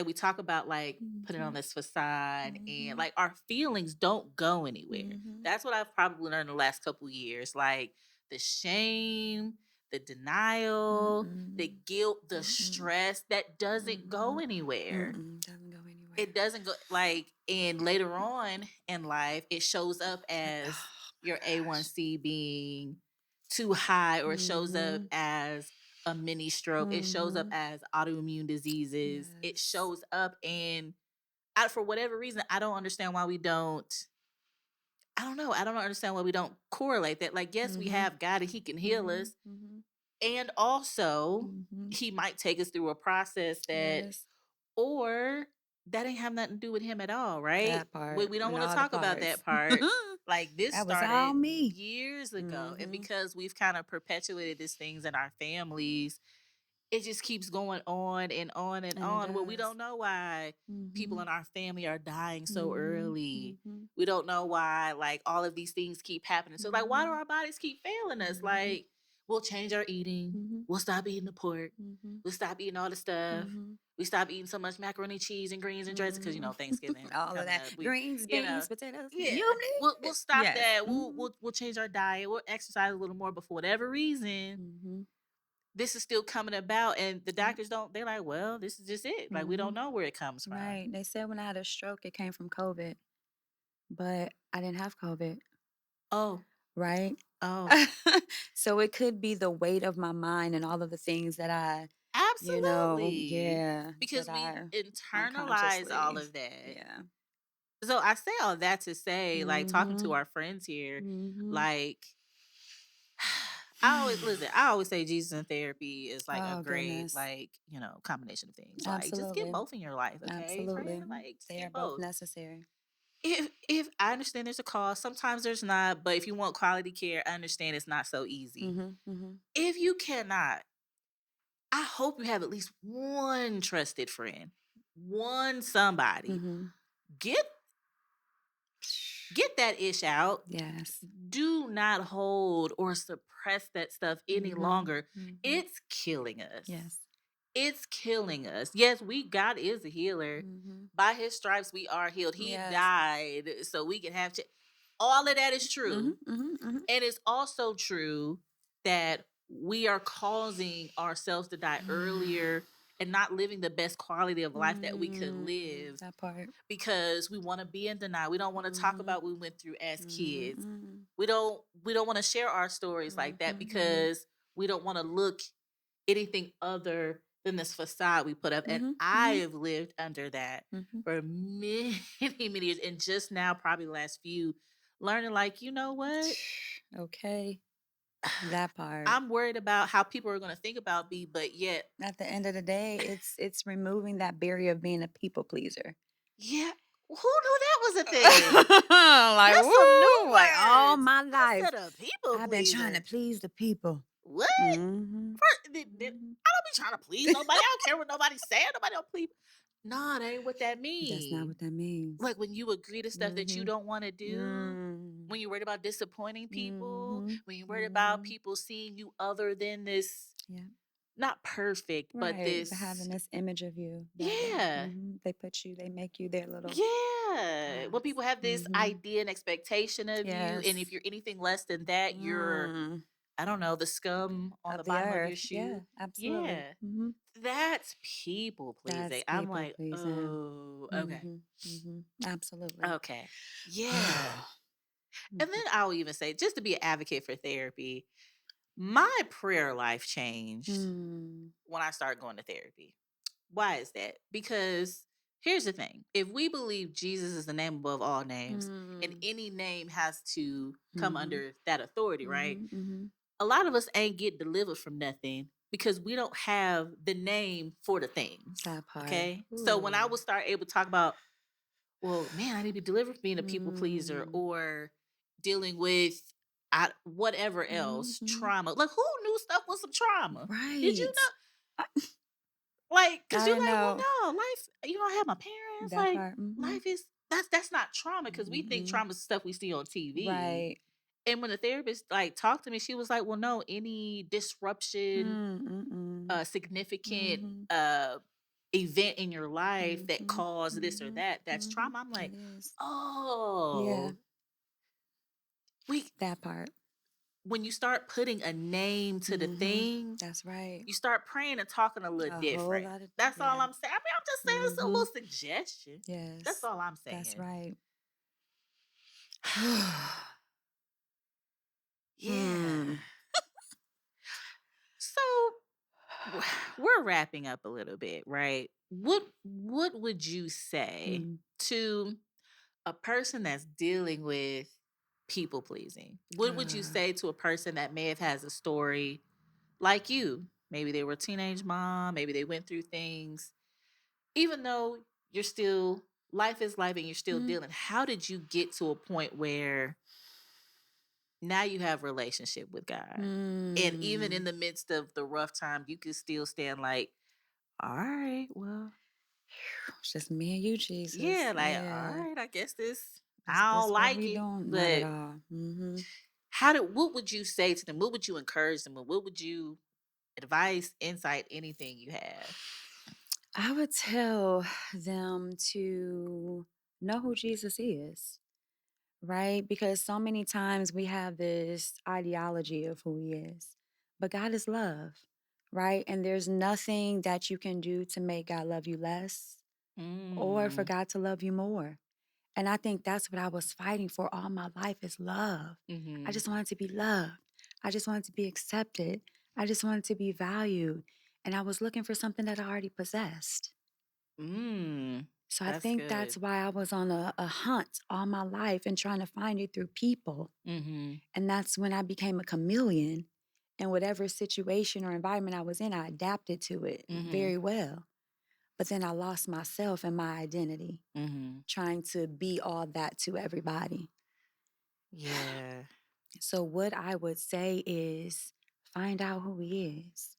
[SPEAKER 1] we talk about like putting on
[SPEAKER 2] Mhm.
[SPEAKER 1] this facade and
[SPEAKER 2] Mhm.
[SPEAKER 1] like our feelings don't go anywhere.
[SPEAKER 2] Mhm.
[SPEAKER 1] That's what I've probably learned the last couple years. Like the shame, the denial, the
[SPEAKER 2] Mm-mm.
[SPEAKER 1] guilt, the
[SPEAKER 2] Mm-mm.
[SPEAKER 1] stress that doesn't go
[SPEAKER 2] Mhm.
[SPEAKER 1] anywhere.
[SPEAKER 2] Mm-mm. Doesn't go
[SPEAKER 1] It
[SPEAKER 2] anywhere.
[SPEAKER 1] doesn't go like, and later on in life, it shows up as
[SPEAKER 2] Oh my
[SPEAKER 1] your
[SPEAKER 2] gosh.
[SPEAKER 1] A1C being too high, or it shows up
[SPEAKER 2] Mhm.
[SPEAKER 1] as a mini stroke. It shows up
[SPEAKER 2] Mhm.
[SPEAKER 1] as autoimmune diseases. It
[SPEAKER 2] Yes.
[SPEAKER 1] shows up, and for whatever reason, I don't understand why we don't. I don't know. I don't understand why we don't correlate that. Like, yes, we
[SPEAKER 2] Mhm.
[SPEAKER 1] have God and He can heal
[SPEAKER 2] Mhm.
[SPEAKER 1] us,
[SPEAKER 2] Mhm.
[SPEAKER 1] and also
[SPEAKER 2] Mhm.
[SPEAKER 1] He might take us through a process that,
[SPEAKER 2] Yes.
[SPEAKER 1] or that ain't have nothing to do with him at all, right?
[SPEAKER 2] That
[SPEAKER 1] We
[SPEAKER 2] part
[SPEAKER 1] don't
[SPEAKER 2] and
[SPEAKER 1] want to
[SPEAKER 2] all the
[SPEAKER 1] talk about
[SPEAKER 2] parts.
[SPEAKER 1] that part. Like this
[SPEAKER 2] That was all
[SPEAKER 1] started
[SPEAKER 2] me.
[SPEAKER 1] years ago. And
[SPEAKER 2] Mhm.
[SPEAKER 1] because we've kind of perpetuated these things in our families, it just keeps going on and on and
[SPEAKER 2] And it
[SPEAKER 1] on. Well, we
[SPEAKER 2] does.
[SPEAKER 1] don't know why people
[SPEAKER 2] Mhm.
[SPEAKER 1] in our family are dying so
[SPEAKER 2] Mhm.
[SPEAKER 1] early.
[SPEAKER 2] Mhm.
[SPEAKER 1] We don't know why like all of these things keep happening. So like why do
[SPEAKER 2] Mhm.
[SPEAKER 1] our bodies keep failing us?
[SPEAKER 2] Mhm.
[SPEAKER 1] Like we'll change our eating.
[SPEAKER 2] Mhm.
[SPEAKER 1] We'll stop eating the pork.
[SPEAKER 2] Mhm.
[SPEAKER 1] We'll stop eating all the stuff.
[SPEAKER 2] Mhm.
[SPEAKER 1] We stop eating so much macaroni, cheese, and greens and dressing because
[SPEAKER 2] Mhm.
[SPEAKER 1] Thanksgiving
[SPEAKER 2] All of
[SPEAKER 1] coming
[SPEAKER 2] that.
[SPEAKER 1] up. We,
[SPEAKER 2] Greens,
[SPEAKER 1] you know,
[SPEAKER 2] beans, potatoes.
[SPEAKER 1] yeah,
[SPEAKER 2] You
[SPEAKER 1] we'll
[SPEAKER 2] need it.
[SPEAKER 1] stop
[SPEAKER 2] Yes.
[SPEAKER 1] that. We'll
[SPEAKER 2] Mhm.
[SPEAKER 1] we'll we'll change our diet. We'll exercise a little more. But for whatever reason,
[SPEAKER 2] Mhm.
[SPEAKER 1] this is still coming about, and the
[SPEAKER 2] Yep.
[SPEAKER 1] doctors don't. They're like, well, this is just it. Like we don't
[SPEAKER 2] Mhm.
[SPEAKER 1] know where it comes from.
[SPEAKER 2] Right. They said when I had a stroke, it came from COVID, but I didn't have COVID.
[SPEAKER 1] Oh,
[SPEAKER 2] Right.
[SPEAKER 1] oh,
[SPEAKER 2] So it could be the weight of my mind and all of the things that
[SPEAKER 1] absolutely,
[SPEAKER 2] yeah, that
[SPEAKER 1] because we
[SPEAKER 2] I
[SPEAKER 1] internalize all
[SPEAKER 2] unconsciously,
[SPEAKER 1] of that.
[SPEAKER 2] yeah.
[SPEAKER 1] So I say all that to say, like talking to
[SPEAKER 2] Mhm.
[SPEAKER 1] our friends here,
[SPEAKER 2] Mhm.
[SPEAKER 1] like I always listen. I always say Jesus and therapy is like a
[SPEAKER 2] Oh
[SPEAKER 1] great,
[SPEAKER 2] goodness.
[SPEAKER 1] like combination of things. Like just get
[SPEAKER 2] Absolutely.
[SPEAKER 1] both in your life, okay, friend.
[SPEAKER 2] Absolutely.
[SPEAKER 1] Like just
[SPEAKER 2] They are
[SPEAKER 1] get
[SPEAKER 2] both
[SPEAKER 1] both.
[SPEAKER 2] necessary.
[SPEAKER 1] If I understand there's a cost, sometimes there's not. But if you want quality care, I understand it's not so easy.
[SPEAKER 2] Mhm. Mhm.
[SPEAKER 1] If you cannot, I hope you have at least one trusted friend, one somebody.
[SPEAKER 2] Mhm.
[SPEAKER 1] Get get that ish out.
[SPEAKER 2] Yes.
[SPEAKER 1] Do not hold or suppress that stuff any
[SPEAKER 2] Mhm.
[SPEAKER 1] longer.
[SPEAKER 2] Mhm.
[SPEAKER 1] It's killing us.
[SPEAKER 2] Yes.
[SPEAKER 1] It's killing us. Yes, God is a healer.
[SPEAKER 2] Mhm.
[SPEAKER 1] By his stripes we are healed. He
[SPEAKER 2] Yes.
[SPEAKER 1] died so we can have all of that is
[SPEAKER 2] Mhm.
[SPEAKER 1] true.
[SPEAKER 2] Mhm. Mhm.
[SPEAKER 1] And it's also true that we are causing ourselves to die earlier and not living the best quality of life that we could live
[SPEAKER 2] That part.
[SPEAKER 1] because we want to be in denial. We don't want to talk
[SPEAKER 2] Mhm.
[SPEAKER 1] about what we went through as
[SPEAKER 2] Mhm.
[SPEAKER 1] kids.
[SPEAKER 2] Mhm.
[SPEAKER 1] We don't want to share our stories like
[SPEAKER 2] Mhm.
[SPEAKER 1] that
[SPEAKER 2] Mhm.
[SPEAKER 1] because we don't want to look anything other than this facade we put up. And
[SPEAKER 2] Mhm.
[SPEAKER 1] I
[SPEAKER 2] Mhm.
[SPEAKER 1] have lived under that
[SPEAKER 2] Mhm.
[SPEAKER 1] for many, many years. And just now, probably the last few, learning like, you know what?
[SPEAKER 2] Okay. That part.
[SPEAKER 1] I'm worried about how people are going to think about me, but yet,
[SPEAKER 2] At the end of the day, it's removing that barrier of being a people pleaser.
[SPEAKER 1] yeah, who knew that was a thing?
[SPEAKER 2] Like,
[SPEAKER 1] That's some new
[SPEAKER 2] woo, like all
[SPEAKER 1] words.
[SPEAKER 2] my
[SPEAKER 1] I
[SPEAKER 2] life,
[SPEAKER 1] said a people
[SPEAKER 2] I've been trying to
[SPEAKER 1] pleaser.
[SPEAKER 2] please the people.
[SPEAKER 1] What?
[SPEAKER 2] Mhm. Mhm.
[SPEAKER 1] I don't be trying to please nobody. I don't care what nobody's saying. Nobody don't please. Nah, that ain't what that
[SPEAKER 2] That's not
[SPEAKER 1] mean.
[SPEAKER 2] what that means.
[SPEAKER 1] Like when you agree to stuff that you
[SPEAKER 2] Mhm.
[SPEAKER 1] don't want to do,
[SPEAKER 2] Mm.
[SPEAKER 1] when you're worried about disappointing people,
[SPEAKER 2] Mhm.
[SPEAKER 1] when you're worried about
[SPEAKER 2] Mhm.
[SPEAKER 1] people seeing you other than this,
[SPEAKER 2] Yeah.
[SPEAKER 1] not perfect, but
[SPEAKER 2] Right.
[SPEAKER 1] this,
[SPEAKER 2] Having this image of you that
[SPEAKER 1] yeah.
[SPEAKER 2] they make you their little
[SPEAKER 1] Yeah. When
[SPEAKER 2] gods.
[SPEAKER 1] people have this
[SPEAKER 2] Mhm.
[SPEAKER 1] idea and expectation of you, and if
[SPEAKER 2] Yes.
[SPEAKER 1] you're anything less than that, you're,
[SPEAKER 2] Mm.
[SPEAKER 1] I don't know, the scum on
[SPEAKER 2] Of
[SPEAKER 1] the
[SPEAKER 2] the
[SPEAKER 1] bottom of your
[SPEAKER 2] earth. Yeah,
[SPEAKER 1] shoe.
[SPEAKER 2] absolutely.
[SPEAKER 1] Yeah.
[SPEAKER 2] Mhm.
[SPEAKER 1] That's people pleasing.
[SPEAKER 2] That's
[SPEAKER 1] I'm
[SPEAKER 2] people
[SPEAKER 1] like,
[SPEAKER 2] pleasing.
[SPEAKER 1] oh, okay.
[SPEAKER 2] Mhm. Mhm. Absolutely.
[SPEAKER 1] Okay. Yeah. And then
[SPEAKER 2] Mhm.
[SPEAKER 1] I'll even say, just to be an advocate for therapy, my prayer life changed
[SPEAKER 2] Mm.
[SPEAKER 1] when I started going to therapy. Why is that? Because here's the thing: if we believe Jesus is the name above all names, and
[SPEAKER 2] Mm.
[SPEAKER 1] any name has to come
[SPEAKER 2] Mhm.
[SPEAKER 1] under that authority, right?
[SPEAKER 2] Mhm. Mhm.
[SPEAKER 1] A lot of us ain't get delivered from nothing because we don't have the name for the things.
[SPEAKER 2] That part.
[SPEAKER 1] Okay. So when I
[SPEAKER 2] Ooh.
[SPEAKER 1] would start able to talk about, well, man, I need to be delivered from being a people pleaser
[SPEAKER 2] Mm.
[SPEAKER 1] or dealing with whatever
[SPEAKER 2] Mhm.
[SPEAKER 1] else,
[SPEAKER 2] Mhm.
[SPEAKER 1] trauma. Like, who knew stuff was some trauma? Did you
[SPEAKER 2] Right.
[SPEAKER 1] know? Like, cause you're
[SPEAKER 2] I
[SPEAKER 1] like, well,
[SPEAKER 2] know
[SPEAKER 1] no, life. You don't have my parents.
[SPEAKER 2] that
[SPEAKER 1] Like,
[SPEAKER 2] part.
[SPEAKER 1] life is that's not trauma because we think
[SPEAKER 2] Mhm.
[SPEAKER 1] trauma is stuff we see on TV.
[SPEAKER 2] Right.
[SPEAKER 1] And when the therapist like talked to me, she was like, well, no, any disruption,
[SPEAKER 2] Mm-mm.
[SPEAKER 1] significant
[SPEAKER 2] Mhm.
[SPEAKER 1] event in your life that
[SPEAKER 2] Mhm.
[SPEAKER 1] caused this or
[SPEAKER 2] Mhm.
[SPEAKER 1] that, that's
[SPEAKER 2] Mhm.
[SPEAKER 1] trauma. I'm
[SPEAKER 2] It
[SPEAKER 1] like,
[SPEAKER 2] is. Yeah,
[SPEAKER 1] oh, we
[SPEAKER 2] that part.
[SPEAKER 1] when you start putting a name to the
[SPEAKER 2] Mhm.
[SPEAKER 1] thing,
[SPEAKER 2] That's right.
[SPEAKER 1] you start praying and talking a little
[SPEAKER 2] A whole
[SPEAKER 1] different.
[SPEAKER 2] lot of
[SPEAKER 1] That's all
[SPEAKER 2] yeah.
[SPEAKER 1] I'm saying. I mean, I'm just saying it's a
[SPEAKER 2] Mhm.
[SPEAKER 1] little suggestion. That's
[SPEAKER 2] Yes.
[SPEAKER 1] all I'm
[SPEAKER 2] That's
[SPEAKER 1] saying.
[SPEAKER 2] right.
[SPEAKER 1] Yeah.
[SPEAKER 2] Hmm.
[SPEAKER 1] So we're wrapping up a little bit, right? What would you say
[SPEAKER 2] Mm.
[SPEAKER 1] to a person that's dealing with people pleasing? What would you
[SPEAKER 2] Uh,
[SPEAKER 1] say to a person that may have has a story like you? Maybe they were a teenage mom, maybe they went through things. Even though you're still life is life and you're still
[SPEAKER 2] mm,
[SPEAKER 1] dealing, how did you get to a point where now you have relationship with God? And even in
[SPEAKER 2] mm.
[SPEAKER 1] the midst of the rough time, you can still stand like, all right, well,
[SPEAKER 2] It's just me and you, Jesus.
[SPEAKER 1] yeah, like, all
[SPEAKER 2] Yeah.
[SPEAKER 1] right, I guess this I
[SPEAKER 2] This
[SPEAKER 1] don't
[SPEAKER 2] what
[SPEAKER 1] like
[SPEAKER 2] we
[SPEAKER 1] it.
[SPEAKER 2] doing? Not at
[SPEAKER 1] But
[SPEAKER 2] all. Hmm.
[SPEAKER 1] what would you say to them? What would you encourage them with? What would you advice, insight, anything you have?
[SPEAKER 2] I would tell them to know who Jesus is, right? Because so many times we have this ideology of who he is, but God is love, right? And there's nothing that you can do to make God love you less or for
[SPEAKER 1] Mm.
[SPEAKER 2] God to love you more. And I think that's what I was fighting for all my life is love. I
[SPEAKER 1] Mm-hmm.
[SPEAKER 2] just wanted to be loved. I just wanted to be accepted. I just wanted to be valued. And I was looking for something that I already possessed.
[SPEAKER 1] Mm.
[SPEAKER 2] So I
[SPEAKER 1] That's
[SPEAKER 2] think that's
[SPEAKER 1] good.
[SPEAKER 2] why I was on a hunt all my life and trying to find it through people.
[SPEAKER 1] Mm-hmm.
[SPEAKER 2] And that's when I became a chameleon. And whatever situation or environment I was in, I adapted to it
[SPEAKER 1] Mm-hmm.
[SPEAKER 2] very well. But then I lost myself and my identity,
[SPEAKER 1] Mm-hmm.
[SPEAKER 2] trying to be all that to everybody.
[SPEAKER 1] Yeah.
[SPEAKER 2] So, what I would say is find out who he is,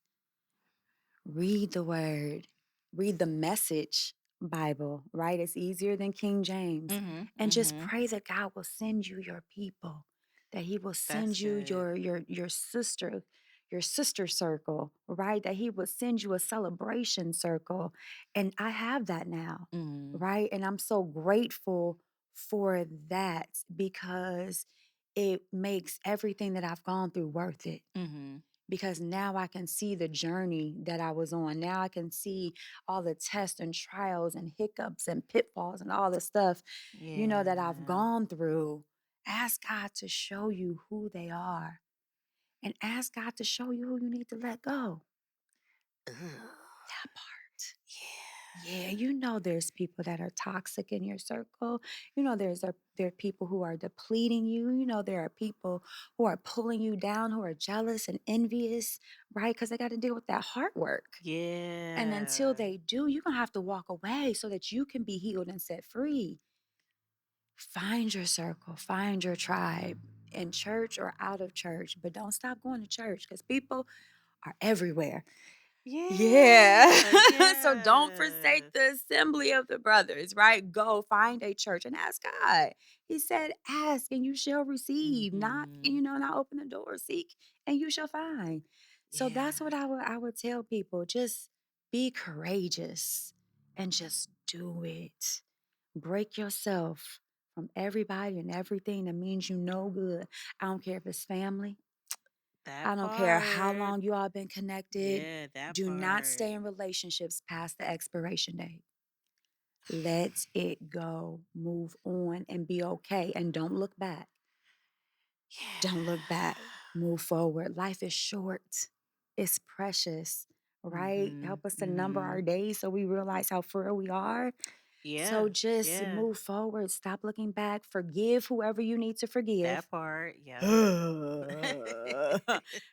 [SPEAKER 2] read the word, read the message Bible, right? It's easier than King James.
[SPEAKER 1] Mm-hmm.
[SPEAKER 2] And just
[SPEAKER 1] Mm-hmm.
[SPEAKER 2] pray that God will send you your people, that he will
[SPEAKER 1] That's
[SPEAKER 2] send you
[SPEAKER 1] good.
[SPEAKER 2] your sister circle, right? That he will send you a celebration circle. And I have that now,
[SPEAKER 1] Mm-hmm.
[SPEAKER 2] right? And I'm so grateful for that because it makes everything that I've gone through worth it
[SPEAKER 1] Mm-hmm.
[SPEAKER 2] because now I can see the journey that I was on. Now I can see all the tests and trials and hiccups and pitfalls and all the stuff, that I've
[SPEAKER 1] Yeah.
[SPEAKER 2] gone through. Ask God to show you who they are and ask God to show you who you need to let go.
[SPEAKER 1] Ugh.
[SPEAKER 2] That part.
[SPEAKER 1] Yeah.
[SPEAKER 2] Yeah, there's people that are toxic in your circle. There are people who are depleting you. There are people who are pulling you down, who are jealous and envious, right? Because they got to deal with that heart work. And until
[SPEAKER 1] Yeah.
[SPEAKER 2] they do, you're gonna have to walk away so that you can be healed and set free. Find your circle, find your tribe in church or out of church, but don't stop going to church because people are everywhere. Yeah.
[SPEAKER 1] Yeah.
[SPEAKER 2] So don't
[SPEAKER 1] Yes.
[SPEAKER 2] forsake the assembly of the brothers, right? Go find a church and ask God. He said, ask and you shall receive. Knock,
[SPEAKER 1] Mm-hmm.
[SPEAKER 2] and I open the door. Seek and you shall find. So that's
[SPEAKER 1] Yeah.
[SPEAKER 2] what I would tell people. Just be courageous and just do it. Break yourself from everybody and everything that means you no good. I don't care if it's family.
[SPEAKER 1] That
[SPEAKER 2] I don't care how
[SPEAKER 1] part.
[SPEAKER 2] long you all been connected.
[SPEAKER 1] Yeah, that
[SPEAKER 2] Do not
[SPEAKER 1] part.
[SPEAKER 2] stay in relationships past the expiration date. Let it go. Move on and be okay. And don't look back. Don't look back. Move forward. Life is short. It's precious,
[SPEAKER 1] Yeah.
[SPEAKER 2] right?
[SPEAKER 1] Mm-hmm.
[SPEAKER 2] Help us to number
[SPEAKER 1] Mm-hmm.
[SPEAKER 2] our days so we realize how frail we are.
[SPEAKER 1] Yeah.
[SPEAKER 2] So just
[SPEAKER 1] Yeah.
[SPEAKER 2] move forward. Stop looking back. Forgive whoever you need to forgive.
[SPEAKER 1] That part. Yep.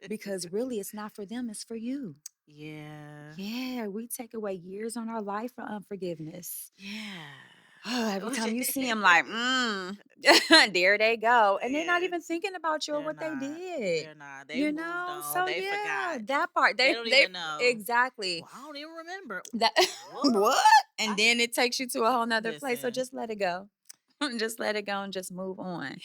[SPEAKER 2] Because really, it's not for them, it's for you.
[SPEAKER 1] Yeah.
[SPEAKER 2] Yeah, we take away years on our life for unforgiveness.
[SPEAKER 1] Yeah.
[SPEAKER 2] Every time you see them, like, there they go. And they're not
[SPEAKER 1] Yes,
[SPEAKER 2] even thinking about you or
[SPEAKER 1] they're
[SPEAKER 2] what they
[SPEAKER 1] not.
[SPEAKER 2] did.
[SPEAKER 1] They're not. They
[SPEAKER 2] You
[SPEAKER 1] moved
[SPEAKER 2] know?
[SPEAKER 1] on.
[SPEAKER 2] So
[SPEAKER 1] They
[SPEAKER 2] yeah,
[SPEAKER 1] forgot.
[SPEAKER 2] that part.
[SPEAKER 1] They don't
[SPEAKER 2] They
[SPEAKER 1] even know.
[SPEAKER 2] exactly.
[SPEAKER 1] Well, I don't even remember.
[SPEAKER 2] That
[SPEAKER 1] What?
[SPEAKER 2] what?
[SPEAKER 1] I
[SPEAKER 2] And then it takes you to a whole nother place. So
[SPEAKER 1] listen.
[SPEAKER 2] just let it go. Just let it go and just move on.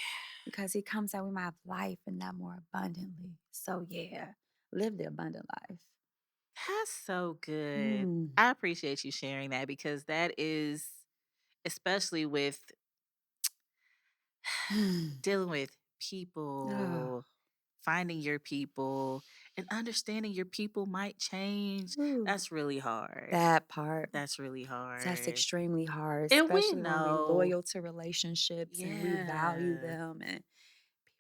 [SPEAKER 2] Because he comes that we might have life and that more abundantly. So yeah, live the abundant life.
[SPEAKER 1] That's so good.
[SPEAKER 2] Mm.
[SPEAKER 1] I appreciate you sharing that because that is, especially with dealing with
[SPEAKER 2] Oh,
[SPEAKER 1] people, finding your people, and understanding your people might change.
[SPEAKER 2] whew.
[SPEAKER 1] That's really hard.
[SPEAKER 2] That part.
[SPEAKER 1] That's really
[SPEAKER 2] That's
[SPEAKER 1] hard.
[SPEAKER 2] extremely hard,
[SPEAKER 1] And we
[SPEAKER 2] especially when we
[SPEAKER 1] know,
[SPEAKER 2] loyal to relationships and we value
[SPEAKER 1] yeah,
[SPEAKER 2] them and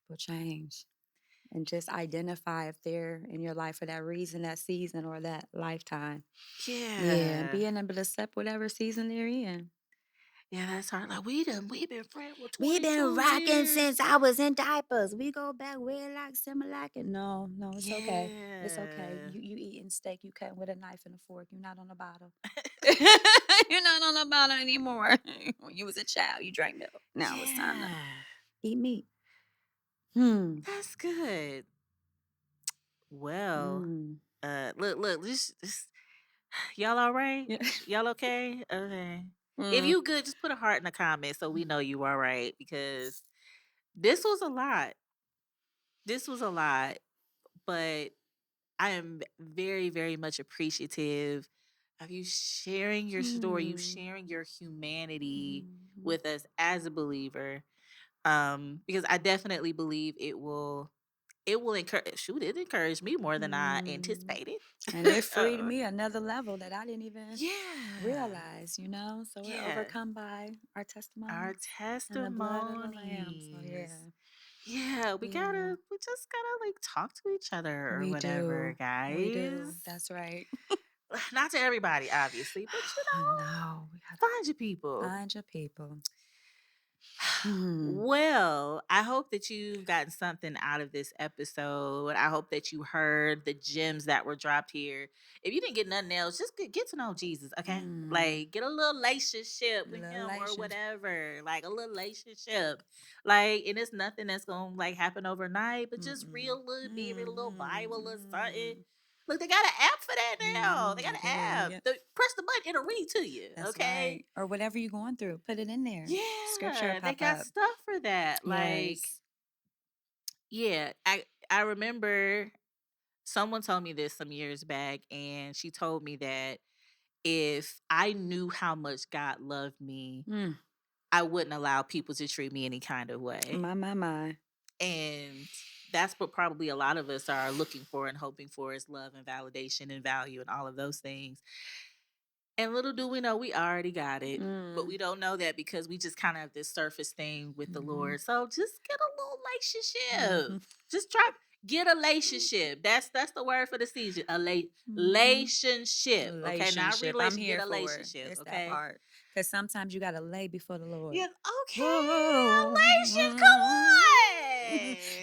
[SPEAKER 2] people change. And just identify if they're in your life for that reason, that season, or that lifetime. Yeah, and
[SPEAKER 1] yeah,
[SPEAKER 2] being able to accept whatever season they're in.
[SPEAKER 1] yeah, that's hard. Like we've been friends for
[SPEAKER 2] We've been
[SPEAKER 1] 22
[SPEAKER 2] rocking
[SPEAKER 1] years.
[SPEAKER 2] since I was in diapers. We go back way like similar. No, no, it's okay. It's okay.
[SPEAKER 1] Yeah.
[SPEAKER 2] You eating steak, you cutting with a knife and a fork. You're not on the bottle. You're not on the bottle anymore. When you was a child, you drank milk. Now it's time to
[SPEAKER 1] Yeah.
[SPEAKER 2] eat meat. Hmm.
[SPEAKER 1] That's good. Well,
[SPEAKER 2] Mm.
[SPEAKER 1] look, this y'all all right?
[SPEAKER 2] Yeah.
[SPEAKER 1] Y'all okay? Okay. If
[SPEAKER 2] Mm.
[SPEAKER 1] you good, just put a heart in the comments so we know you all right because this was a lot. This was a lot, but I am very, very much appreciative of you sharing your story, you
[SPEAKER 2] Hmm.
[SPEAKER 1] sharing your humanity
[SPEAKER 2] Mhm.
[SPEAKER 1] with us as a believer. Because I definitely believe it will encourage shoot, it encouraged me more than I
[SPEAKER 2] Mm.
[SPEAKER 1] anticipated.
[SPEAKER 2] And it freed
[SPEAKER 1] uh,
[SPEAKER 2] me another level that I didn't even
[SPEAKER 1] yeah.
[SPEAKER 2] realize, you know? So we're
[SPEAKER 1] Yeah.
[SPEAKER 2] overcome by our
[SPEAKER 1] Our
[SPEAKER 2] testimonies and the blood of the Lamb. So
[SPEAKER 1] testimonies.
[SPEAKER 2] yeah,
[SPEAKER 1] Yeah,
[SPEAKER 2] yeah,
[SPEAKER 1] we just gotta like talk to each other or
[SPEAKER 2] we
[SPEAKER 1] whatever,
[SPEAKER 2] do. We
[SPEAKER 1] guys.
[SPEAKER 2] do. That's right.
[SPEAKER 1] Not to everybody, obviously, but
[SPEAKER 2] No, we gotta
[SPEAKER 1] find your people.
[SPEAKER 2] find your people. Hmm.
[SPEAKER 1] Well, I hope that you've gotten something out of this episode. I hope that you heard the gems that were dropped here. If you didn't get nothing else, just get to know Jesus, okay?
[SPEAKER 2] Mm.
[SPEAKER 1] Like, get a little relationship with him or
[SPEAKER 2] Relations.
[SPEAKER 1] whatever. Like, a little relationship. Like, and it's nothing that's going to, like, happen overnight, but just
[SPEAKER 2] Mm-mm.
[SPEAKER 1] real little bit, read a little Bible or something.
[SPEAKER 2] Mm-mm.
[SPEAKER 1] Look, they got an app for that now. They got
[SPEAKER 2] They do.
[SPEAKER 1] an app.
[SPEAKER 2] Yeah.
[SPEAKER 1] Press the button, it'll read to you,
[SPEAKER 2] That's
[SPEAKER 1] okay?
[SPEAKER 2] right. Or whatever you're going through, put it in there. Scripture will
[SPEAKER 1] Yeah, they
[SPEAKER 2] pop
[SPEAKER 1] got
[SPEAKER 2] up.
[SPEAKER 1] stuff for that. Like,
[SPEAKER 2] Yes.
[SPEAKER 1] yeah, I remember someone told me this some years back, and she told me that if I knew how much God loved me,
[SPEAKER 2] Mm.
[SPEAKER 1] I wouldn't allow people to treat me any kind of way.
[SPEAKER 2] My.
[SPEAKER 1] And that's what probably a lot of us are looking for and hoping for is love and validation and value and all of those things. And little do we know we already got it. But
[SPEAKER 2] Mm.
[SPEAKER 1] we don't know that because we just kind of have this surface thing with the
[SPEAKER 2] Mhm.
[SPEAKER 1] Lord. So just get a little relationship.
[SPEAKER 2] Mhm.
[SPEAKER 1] Just try get a relationship. That's the word for the season.
[SPEAKER 2] Mhm.
[SPEAKER 1] Relationship. Okay. Not
[SPEAKER 2] Relationship. I'm
[SPEAKER 1] relation. Get
[SPEAKER 2] here
[SPEAKER 1] a
[SPEAKER 2] for it.
[SPEAKER 1] relationship.
[SPEAKER 2] It's that
[SPEAKER 1] Okay.
[SPEAKER 2] part. Because sometimes you got to lay before the Lord.
[SPEAKER 1] Yeah. Okay.
[SPEAKER 2] Whoa.
[SPEAKER 1] Relation. Come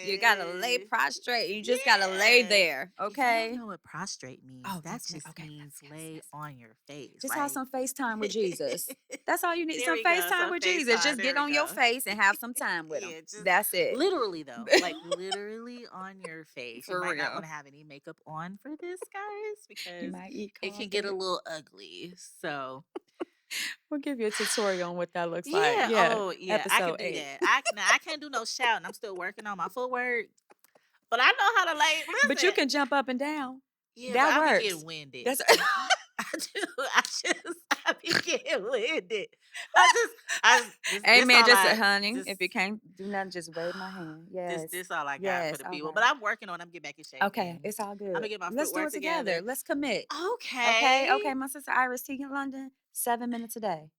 [SPEAKER 2] You got to lay
[SPEAKER 1] on.
[SPEAKER 2] prostrate. You just got to lay
[SPEAKER 1] Yeah.
[SPEAKER 2] there.
[SPEAKER 1] If you don't
[SPEAKER 2] Okay.
[SPEAKER 1] know what prostrate means,
[SPEAKER 2] Oh,
[SPEAKER 1] that just
[SPEAKER 2] okay.
[SPEAKER 1] means lay
[SPEAKER 2] Yes.
[SPEAKER 1] on your face.
[SPEAKER 2] Just have
[SPEAKER 1] Like
[SPEAKER 2] some FaceTime with Jesus. That's all you need.
[SPEAKER 1] there
[SPEAKER 2] Some
[SPEAKER 1] we go.
[SPEAKER 2] FaceTime
[SPEAKER 1] So
[SPEAKER 2] with Jesus.
[SPEAKER 1] FaceTime.
[SPEAKER 2] Just
[SPEAKER 1] There
[SPEAKER 2] get
[SPEAKER 1] we
[SPEAKER 2] on your
[SPEAKER 1] go.
[SPEAKER 2] face and have some time with him.
[SPEAKER 1] Yeah, just
[SPEAKER 2] That's it.
[SPEAKER 1] literally though, like literally on your face. You
[SPEAKER 2] For
[SPEAKER 1] might not want
[SPEAKER 2] real.
[SPEAKER 1] to have any makeup on for this, guys,
[SPEAKER 2] You
[SPEAKER 1] because
[SPEAKER 2] might eat
[SPEAKER 1] it can get a
[SPEAKER 2] carpet.
[SPEAKER 1] little ugly. So
[SPEAKER 2] We'll give you a tutorial on what that looks like.
[SPEAKER 1] yeah,
[SPEAKER 2] Yeah.
[SPEAKER 1] oh yeah, I
[SPEAKER 2] Episode
[SPEAKER 1] could do
[SPEAKER 2] 8.
[SPEAKER 1] that. I can't do no shouting. I'm still working on my footwork, but I know how to like
[SPEAKER 2] But you
[SPEAKER 1] listen.
[SPEAKER 2] can jump up and down.
[SPEAKER 1] Yeah, but
[SPEAKER 2] That
[SPEAKER 1] I be getting
[SPEAKER 2] works.
[SPEAKER 1] winded.
[SPEAKER 2] That's
[SPEAKER 1] I do. I be getting winded. I this
[SPEAKER 2] Amen.
[SPEAKER 1] all
[SPEAKER 2] Just
[SPEAKER 1] I
[SPEAKER 2] honey,
[SPEAKER 1] just
[SPEAKER 2] if you can't do nothing, just wave my hand. Yes.
[SPEAKER 1] this all I got for
[SPEAKER 2] Yes.
[SPEAKER 1] the
[SPEAKER 2] All
[SPEAKER 1] people. But
[SPEAKER 2] right.
[SPEAKER 1] I'm working on. I'm get back in shape,
[SPEAKER 2] Okay.
[SPEAKER 1] and
[SPEAKER 2] It's all
[SPEAKER 1] I'm
[SPEAKER 2] good.
[SPEAKER 1] gonna get my
[SPEAKER 2] Let's do
[SPEAKER 1] footwork
[SPEAKER 2] it together.
[SPEAKER 1] together.
[SPEAKER 2] Let's commit. Okay.
[SPEAKER 1] Okay.
[SPEAKER 2] Okay. My sister Iris T in London, 7 minutes a day.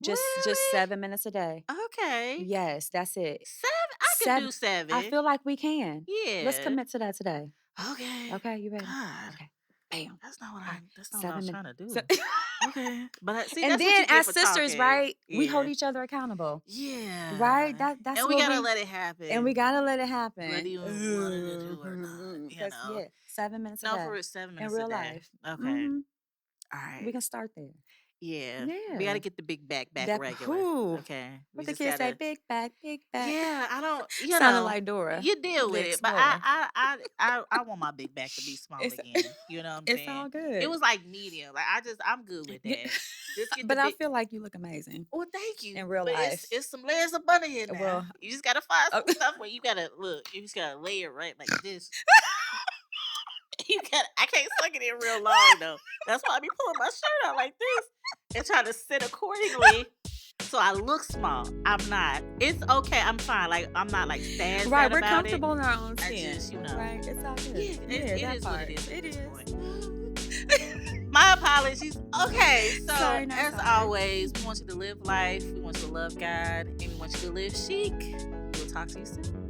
[SPEAKER 2] Just
[SPEAKER 1] Really?
[SPEAKER 2] 7 minutes a day.
[SPEAKER 1] Okay.
[SPEAKER 2] Yes, that's it.
[SPEAKER 1] 7. I can do
[SPEAKER 2] 7. I
[SPEAKER 1] 7.
[SPEAKER 2] feel like we can. Let's
[SPEAKER 1] Yeah.
[SPEAKER 2] commit to that today.
[SPEAKER 1] Okay.
[SPEAKER 2] Okay, you ready?
[SPEAKER 1] God.
[SPEAKER 2] Okay. Bam. All right.
[SPEAKER 1] That's not what I was
[SPEAKER 2] 7 minutes.
[SPEAKER 1] trying to
[SPEAKER 2] So
[SPEAKER 1] do. Okay. But see,
[SPEAKER 2] and
[SPEAKER 1] that's what
[SPEAKER 2] then
[SPEAKER 1] you get
[SPEAKER 2] as
[SPEAKER 1] for
[SPEAKER 2] sisters,
[SPEAKER 1] talking.
[SPEAKER 2] right? We hold
[SPEAKER 1] Yeah.
[SPEAKER 2] each other accountable. Right?
[SPEAKER 1] Yeah.
[SPEAKER 2] That's
[SPEAKER 1] And we
[SPEAKER 2] what
[SPEAKER 1] gotta
[SPEAKER 2] we
[SPEAKER 1] let it
[SPEAKER 2] and we
[SPEAKER 1] happen.
[SPEAKER 2] gotta let it
[SPEAKER 1] Whether
[SPEAKER 2] happen.
[SPEAKER 1] you wanted to do or not, you
[SPEAKER 2] Because
[SPEAKER 1] know.
[SPEAKER 2] yeah, 7 minutes a
[SPEAKER 1] No, for
[SPEAKER 2] day
[SPEAKER 1] real, 7
[SPEAKER 2] in
[SPEAKER 1] minutes a
[SPEAKER 2] real
[SPEAKER 1] day.
[SPEAKER 2] life.
[SPEAKER 1] Okay.
[SPEAKER 2] Hmm.
[SPEAKER 1] All
[SPEAKER 2] We
[SPEAKER 1] right.
[SPEAKER 2] can start there.
[SPEAKER 1] Yeah, we gotta
[SPEAKER 2] Yeah.
[SPEAKER 1] get the big back
[SPEAKER 2] That
[SPEAKER 1] regular.
[SPEAKER 2] who?
[SPEAKER 1] Okay, we
[SPEAKER 2] What the
[SPEAKER 1] just
[SPEAKER 2] kids say,
[SPEAKER 1] gotta.
[SPEAKER 2] big back, big back.
[SPEAKER 1] Yeah, I don't.
[SPEAKER 2] Sounded like Dora
[SPEAKER 1] You deal
[SPEAKER 2] the
[SPEAKER 1] with it, but
[SPEAKER 2] Explorer.
[SPEAKER 1] I want my big back to be small
[SPEAKER 2] It's
[SPEAKER 1] again. You know what I'm
[SPEAKER 2] it's
[SPEAKER 1] saying?
[SPEAKER 2] all
[SPEAKER 1] It
[SPEAKER 2] good.
[SPEAKER 1] was like medium. Like I'm good with
[SPEAKER 2] Yeah.
[SPEAKER 1] that. Just get the
[SPEAKER 2] But I
[SPEAKER 1] big.
[SPEAKER 2] feel like you look amazing
[SPEAKER 1] Well, thank you,
[SPEAKER 2] in real
[SPEAKER 1] but
[SPEAKER 2] life.
[SPEAKER 1] it's some layers of butter in there.
[SPEAKER 2] Well,
[SPEAKER 1] You just gotta find
[SPEAKER 2] oh,
[SPEAKER 1] some stuff where you gotta look. You just gotta lay it right like this. You got I can't suck it in real long though. That's why I be pulling my shirt out like this and trying to sit accordingly so I look small. I'm not. It's okay. I'm fine. Like I'm not like sad
[SPEAKER 2] right, we're
[SPEAKER 1] about it.
[SPEAKER 2] comfortable in our own
[SPEAKER 1] I
[SPEAKER 2] skin.
[SPEAKER 1] just,
[SPEAKER 2] Right? It's all good.
[SPEAKER 1] yeah,
[SPEAKER 2] Yeah,
[SPEAKER 1] it
[SPEAKER 2] that
[SPEAKER 1] is what it
[SPEAKER 2] part.
[SPEAKER 1] is at
[SPEAKER 2] It
[SPEAKER 1] this
[SPEAKER 2] is.
[SPEAKER 1] point. My apologies. Okay, so
[SPEAKER 2] Sorry, not
[SPEAKER 1] as
[SPEAKER 2] sorry.
[SPEAKER 1] always, we want you to live life. We want you to love God, and we want you to live chic. We'll talk to you soon.